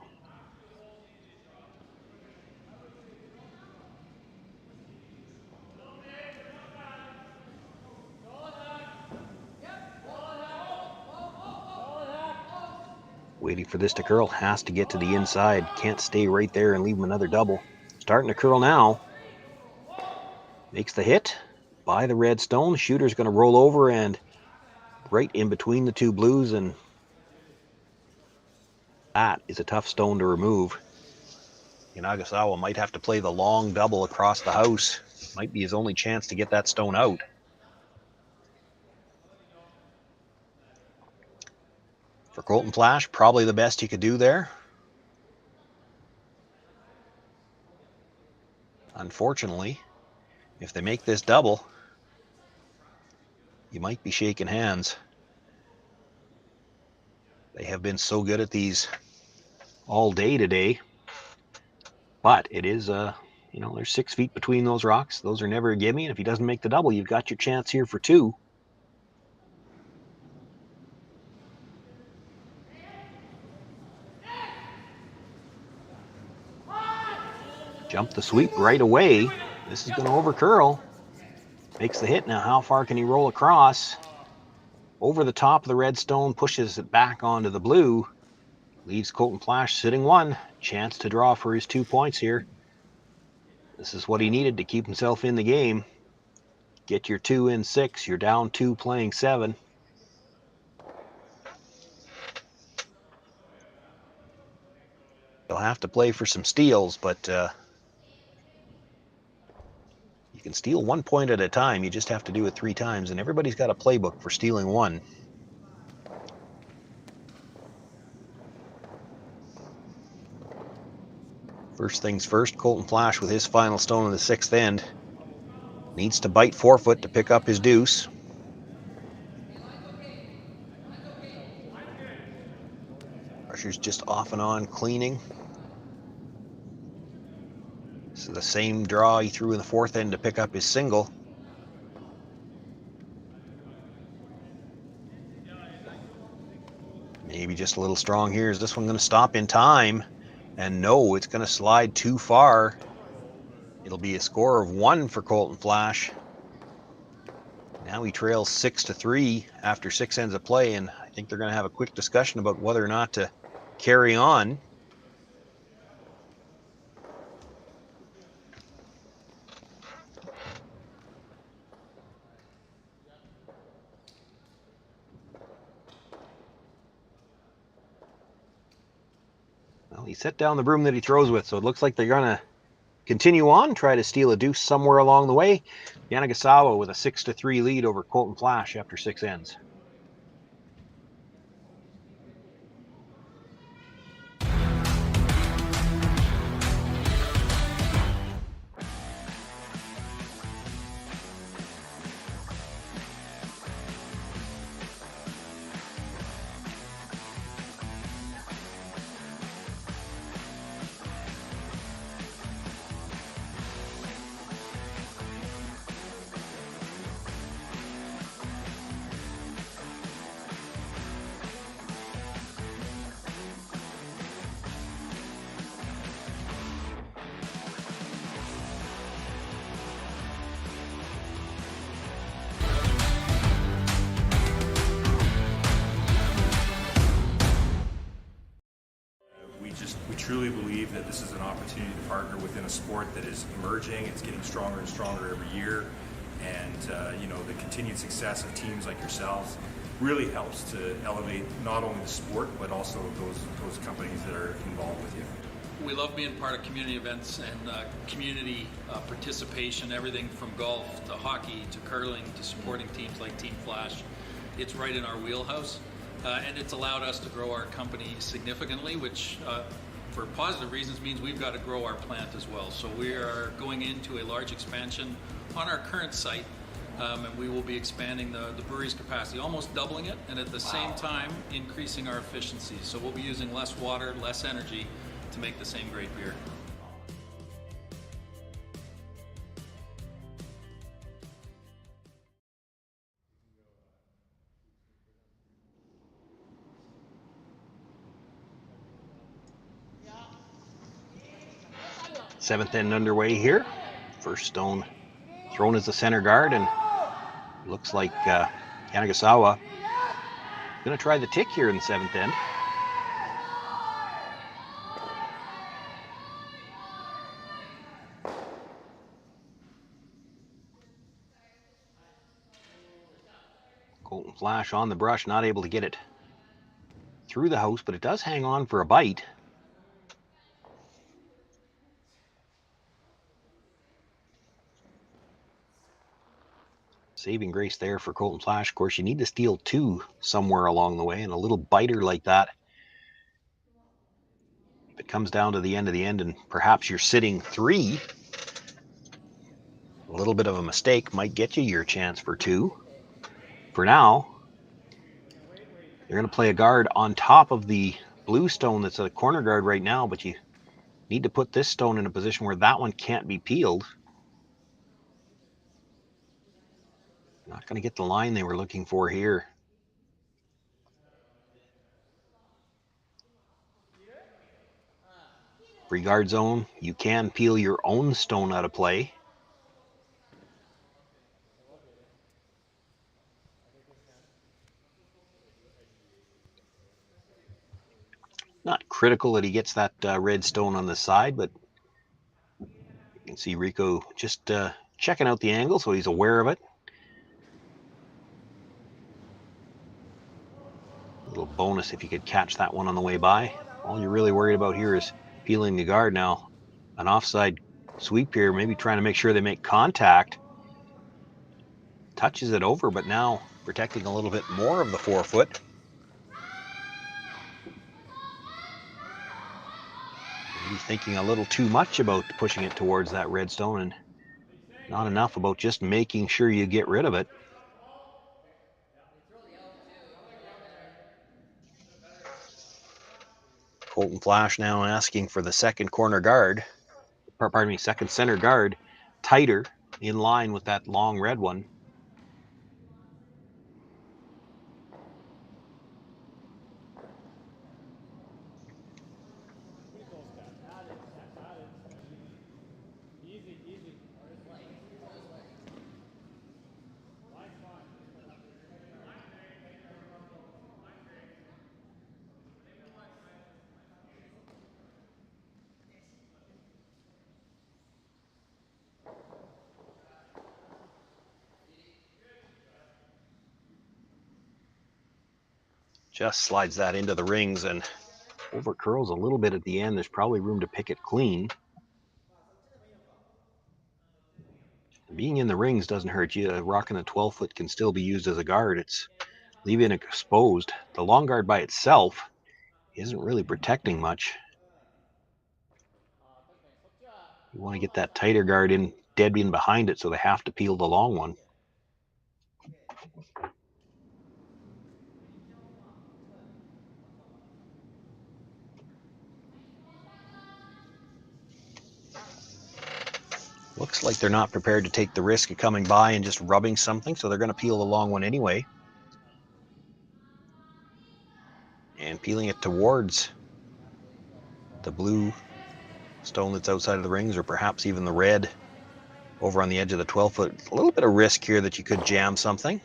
Waiting for this to curl, has to get to the inside. Can't stay right there and leave him another double. Starting to curl now. Makes the hit by the red stone. Shooter's going to roll over and right in between the two blues, and that is a tough stone to remove. Yanagisawa might have to play the long double across the house. Might be his only chance to get that stone out. For Colton Flasch, probably the best he could do there. Unfortunately, if they make this double, you might be shaking hands. They have been so good at these all day today. But it is, there's 6 feet between those rocks. Those are never a gimme. And if he doesn't make the double, you've got your chance here for 2. Jump the sweep right away. This is going to over curl. Makes the hit. Now how far can he roll across? Over the top of the red stone, pushes it back onto the blue. Leaves Colton Flasch sitting 1. Chance to draw for his 2 points here. This is what he needed to keep himself in the game. Get your 2 in 6. You're down 2 playing 7. He'll have to play for some steals, but you can steal 1 point at a time. You just have to do it 3 times, and everybody's got a playbook for stealing 1. First things first, Colton Flasch with his final stone in the 6th end. Needs to bite 4-foot to pick up his deuce. Pressure's just off and on cleaning. This is the same draw he threw in the 4th end to pick up his single. Maybe just a little strong here. Is this one going to stop in time? And no, it's going to slide too far. It'll be a score of 1 for Colton Flasch. Now he trails 6-3 after 6 ends of play, and I think they're going to have a quick discussion about whether or not to carry on. Well, he set down the broom that he throws with, so it looks like they're going to continue on, try to steal a deuce somewhere along the way. Yanagisawa with a 6-3 lead over Colton Flasch after 6 ends. We truly believe that this is an opportunity to partner within a sport that is emerging. It's getting stronger and stronger every year, and the continued success of teams like yourselves really helps to elevate not only the sport but also those companies that are involved with you. We love being part of community events and community participation, everything from golf to hockey to curling to supporting teams like Team Flasch. It's right in our wheelhouse, and it's allowed us to grow our company significantly, which for positive reasons means we've got to grow our plant as well. So we are going into a large expansion on our current site, and we will be expanding the brewery's capacity, almost doubling it, and at the same time increasing our efficiency. So we'll be using less water, less energy to make the same great beer. Seventh end underway here. First stone thrown as the center guard, and looks like Yanagisawa going to try the tick here in the seventh end. Colton Flasch on the brush, not able to get it through the house, but it does hang on for a bite. Saving grace there for Colton Flasch. Of course, you need to steal two somewhere along the way, and a little biter like that, if it comes down to the end of the end and perhaps you're sitting three, a little bit of a mistake might get you your chance for two. For now, you're going to play a guard on top of the blue stone that's a corner guard right now, but you need to put this stone in a position where that one can't be peeled. Not going to get the line they were looking for here. Free guard zone, you can peel your own stone out of play. Not critical that he gets that red stone on the side, but you can see Riku just checking out the angle, so he's aware of it. A little bonus if you could catch that one on the way by. All you're really worried about here is peeling the guard now. An offside sweep here, maybe trying to make sure they make contact. Touches it over, but now protecting a little bit more of the forefoot. Maybe thinking a little too much about pushing it towards that red stone and not enough about just making sure you get rid of it. Colton Flasch now asking for the second corner guard, pardon me, second center guard, tighter in line with that long red one. Just slides that into the rings and over curls a little bit at the end. There's probably room to pick it clean. Being in the rings doesn't hurt you. Rocking a 12-foot can still be used as a guard. It's leaving it exposed. The long guard by itself isn't really protecting much. You want to get that tighter guard in, dead in behind it, so they have to peel the long one. Looks like they're not prepared to take the risk of coming by and just rubbing something, so they're going to peel the long one anyway. And peeling it towards the blue stone that's outside of the rings, or perhaps even the red over on the edge of the 12-foot. A little bit of risk here that you could jam something.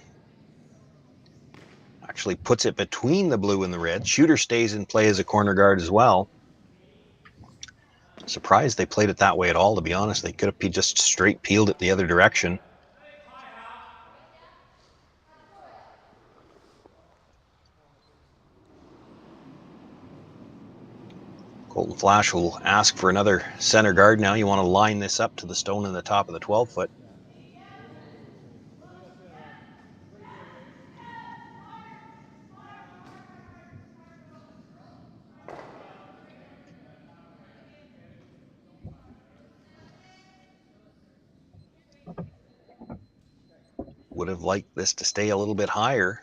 Actually puts it between the blue and the red. Shooter stays in play as a corner guard as well. Surprised they played it that way at all, to be honest. They could have just straight peeled it the other direction. Colton Flasch will ask for another center guard now. You want to line this up to the stone in the top of the 12-foot. Would have liked this to stay a little bit higher.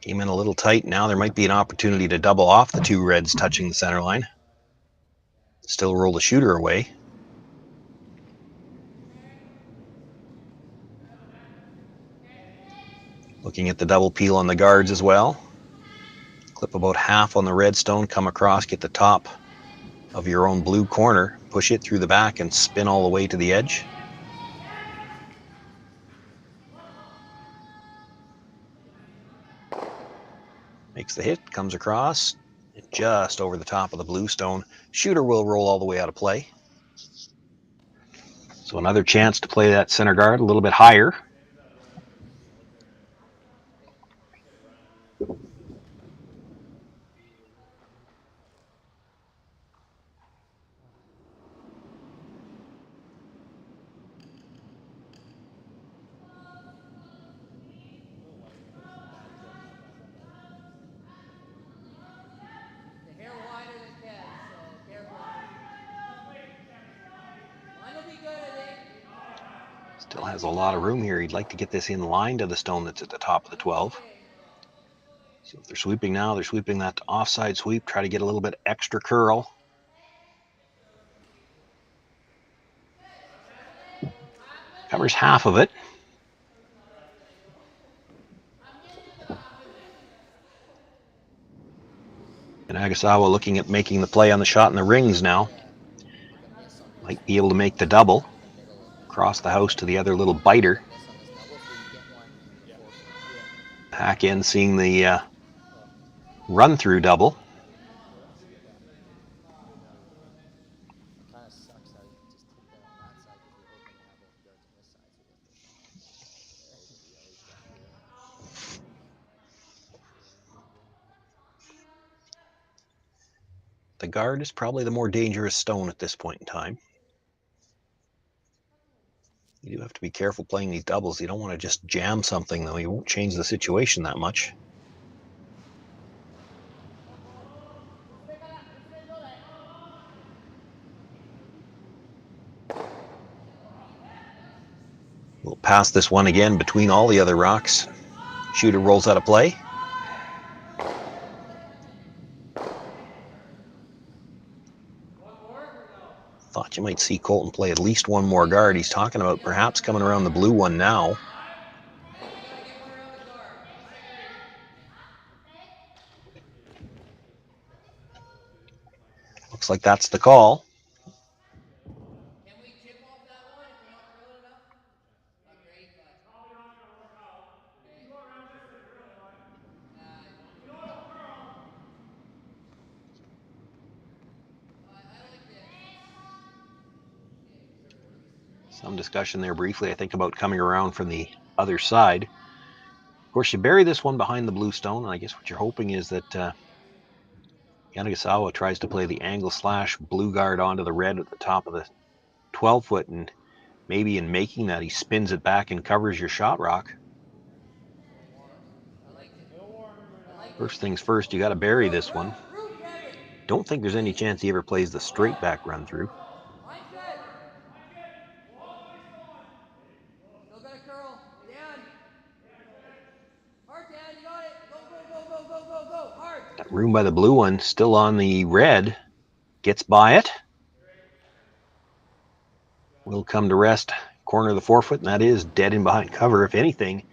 Came in a little tight. Now there might be an opportunity to double off the two reds touching the center line. Still roll the shooter away. Looking at the double peel on the guards as well. Clip about half on the red stone, come across, get the top of your own blue corner, push it through the back and spin all the way to the edge. Makes the hit, comes across, just over the top of the blue stone. Shooter will roll all the way out of play. So another chance to play that center guard a little bit higher. Still has a lot of room here. He'd like to get this in line to the stone that's at the top of the 12. So if they're sweeping now, they're sweeping that offside sweep, try to get a little bit extra curl. Covers half of it. Yanagisawa looking at making the play on the shot in the rings now. Might be able to make the double. Across the house to the other little biter. Hack in seeing the run through double. The guard is probably the more dangerous stone at this point in time. You do have to be careful playing these doubles. You don't want to just jam something, though. You won't change the situation that much. We'll pass this one again between all the other rocks. Shooter rolls out of play. Thought you might see Colton play at least one more guard. He's talking about perhaps coming around the blue one now. Looks like that's the call. Some discussion there briefly, I think, about coming around from the other side. Of course, you bury this one behind the blue stone, and I guess what you're hoping is that Yanagisawa tries to play the angle slash blue guard onto the red at the top of the 12-foot, and maybe in making that, he spins it back and covers your shot rock. First things first, you got to bury this one. Don't think there's any chance he ever plays the straight back run through. That room by the blue one, still on the red, gets by it. Will come to rest corner of the 4-foot, and that is dead in behind cover. If anything,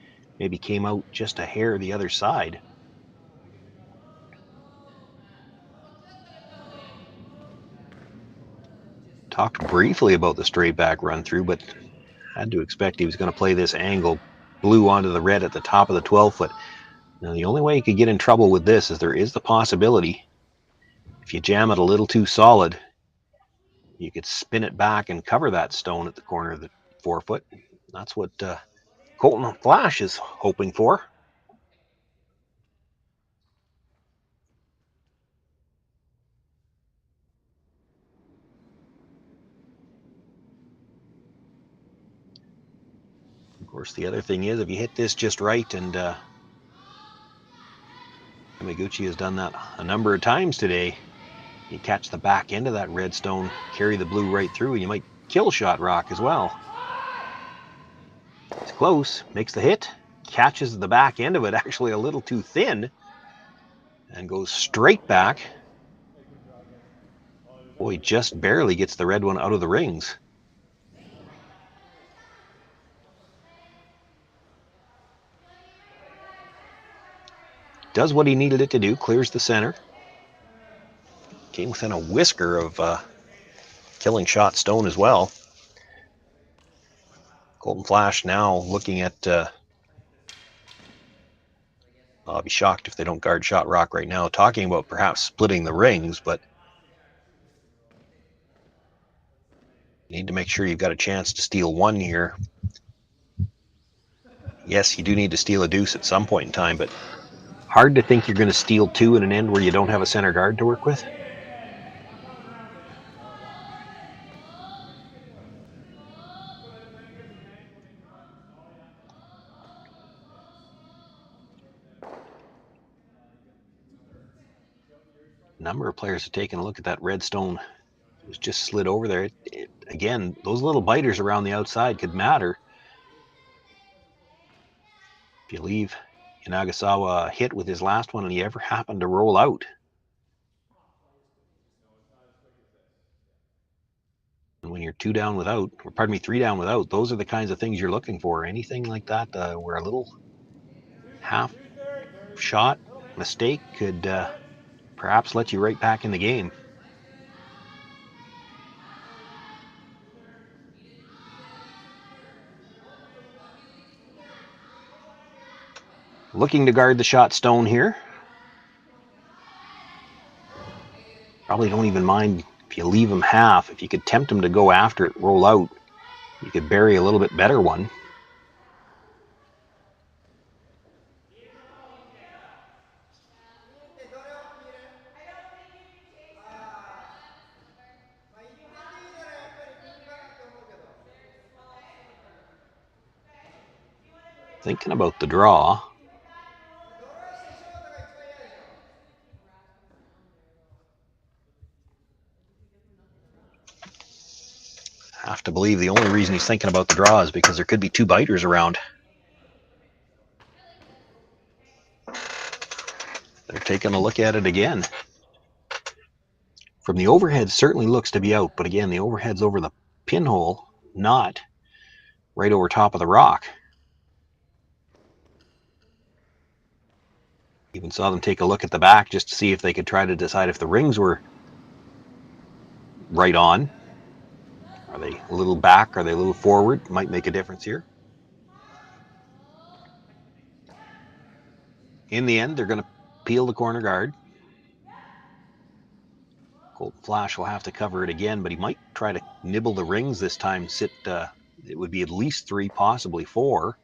maybe came out just a hair the other side. Talked briefly about the straight back run through, but had to expect he was going to play this angle blue onto the red at the top of the 12-foot. Now, the only way you could get in trouble with this is there is the possibility, if you jam it a little too solid, you could spin it back and cover that stone at the corner of the 4-foot. That's what Colton Flasch is hoping for. Of course, the other thing is, if you hit this just right, and Yamaguchi has done that a number of times today, you catch the back end of that red stone, carry the blue right through, and you might kill shot rock as well. It's close, makes the hit, catches the back end of it actually a little too thin, and goes straight back. Boy, just barely gets the red one out of the rings. does what he needed it to do, clears the center. Came within a whisker of killing shot stone as well. Colton Flasch now looking at, I'll be shocked if they don't guard shot rock right now, talking about perhaps splitting the rings, but you need to make sure you've got a chance to steal one here. Yes, you do need to steal a deuce at some point in time, but hard to think you're going to steal two in an end where you don't have a center guard to work with. A number of players have taken a look at that red stone. It was just slid over there. Again, those little biters around the outside could matter. If you leave Yanagisawa a hit with his last one and he ever happened to roll out. And when you're 2 down without, or pardon me, 3 down without, those are the kinds of things you're looking for. Anything like that where a little half shot mistake could perhaps let you right back in the game. Looking to guard the shot stone here. Probably don't even mind if you leave him half. If you could tempt him to go after it, roll out, you could bury a little bit better one. Thinking about the draw. Have to believe the only reason he's thinking about the draw is because there could be 2 biters around. They're taking a look at it again. From the overhead, certainly looks to be out, but again, the overhead's over the pinhole, not right over top of the rock. Even saw them take a look at the back just to see if they could try to decide if the rings were right on. Are they a little back? Are they a little forward? Might make a difference here. In the end, they're going to peel the corner guard. Colton Flasch will have to cover it again, but he might try to nibble the rings this time. It would be at least 3, possibly 4.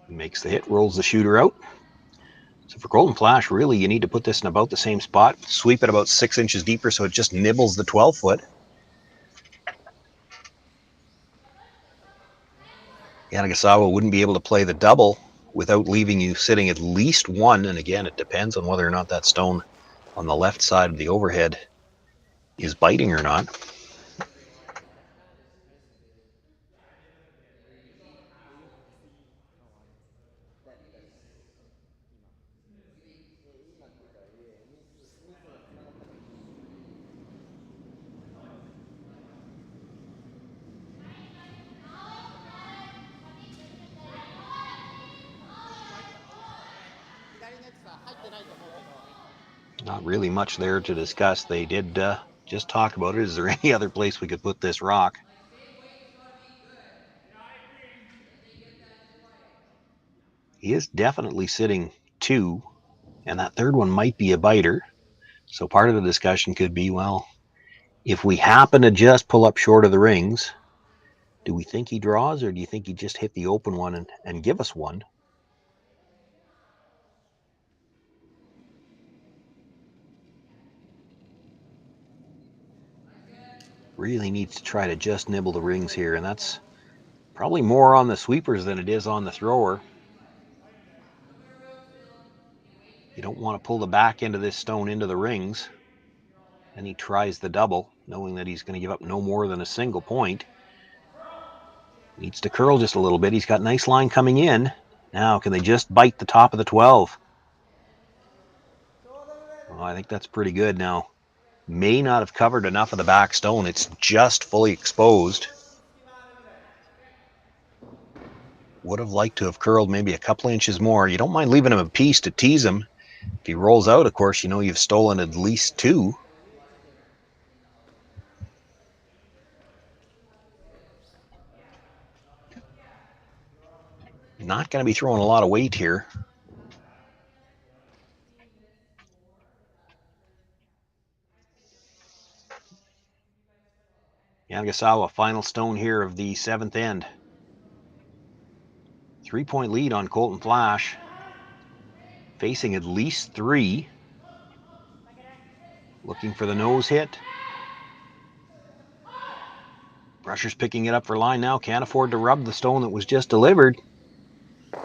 Makes the hit, rolls the shooter out. So for Colton Flasch, really, you need to put this in about the same spot. Sweep it about 6 inches deeper so it just nibbles the 12-foot. Yanagisawa wouldn't be able to play the double without leaving you sitting at least 1. And again, it depends on whether or not that stone on the left side of the overhead is biting or not. Not really much there to discuss. They did just talk about it. Is there any other place we could put this rock? He is definitely sitting 2, and that third one might be a biter. So part of the discussion could be, well, if we happen to just pull up short of the rings, do we think he draws, or do you think he just hit the open one and give us one? Really needs to try to just nibble the rings here, and that's probably more on the sweepers than it is on the thrower. You don't want to pull the back end of this stone into the rings. And he tries the double, knowing that he's going to give up no more than a single point. Needs to curl just a little bit. He's got nice line coming in. Now, can they just bite the top of the 12? Well, I think that's pretty good now. May not have covered enough of the back stone. It's just fully exposed. Would have liked to have curled maybe a couple inches more. You don't mind leaving him a piece to tease him. If he rolls out, of course, you know you've stolen at least 2. Not going to be throwing a lot of weight here. Yanagisawa, final stone here of the 7th end. 3-point lead on Colton Flasch. Facing at least 3. Looking for the nose hit. Brusher's picking it up for line now. Can't afford to rub the stone that was just delivered.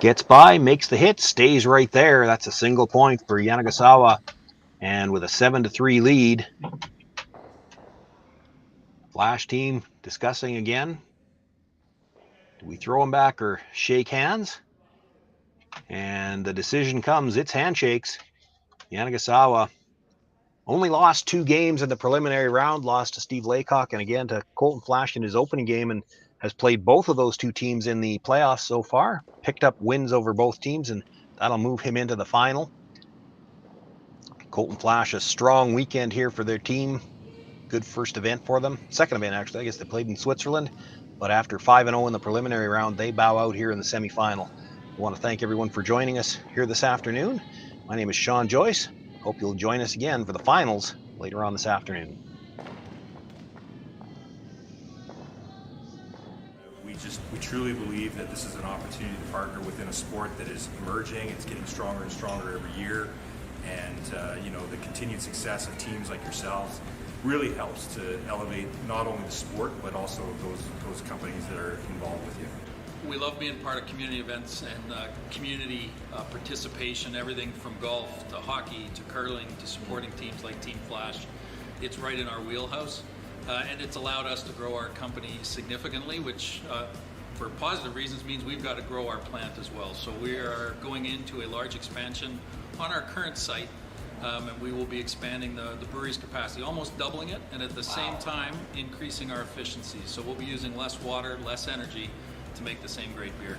Gets by, makes the hit, stays right there. That's a single point for Yanagisawa. And with a 7-3 lead, Flash team discussing again. Do we throw him back or shake hands? And the decision comes. It's handshakes. Yanagisawa only lost 2 games in the preliminary round. Lost to Steve Laycock and again to Colton Flasch in his opening game, and has played both of those 2 teams in the playoffs so far. Picked up wins over both teams, and that'll move him into the final. Colton Flasch, a strong weekend here for their team. Good first event for them. Second event, actually. I guess they played in Switzerland. But after 5-0 in the preliminary round, they bow out here in the semifinal. I want to thank everyone for joining us here this afternoon. My name is Sean Joyce. Hope you'll join us again for the finals later on this afternoon. We truly believe that this is an opportunity to partner within a sport that is emerging. It's getting stronger and stronger every year. And, you know, the continued success of teams like yourselves really helps to elevate not only the sport, but also those companies that are involved with you. We love being part of community events and community participation, everything from golf to hockey to curling to supporting teams like Team Flash. It's right in our wheelhouse, and it's allowed us to grow our company significantly, which for positive reasons means we've got to grow our plant as well. So we are going into a large expansion on our current site, and we will be expanding the brewery's capacity, almost doubling it, and at the same time increasing our efficiency. So we'll be using less water, less energy to make the same great beer.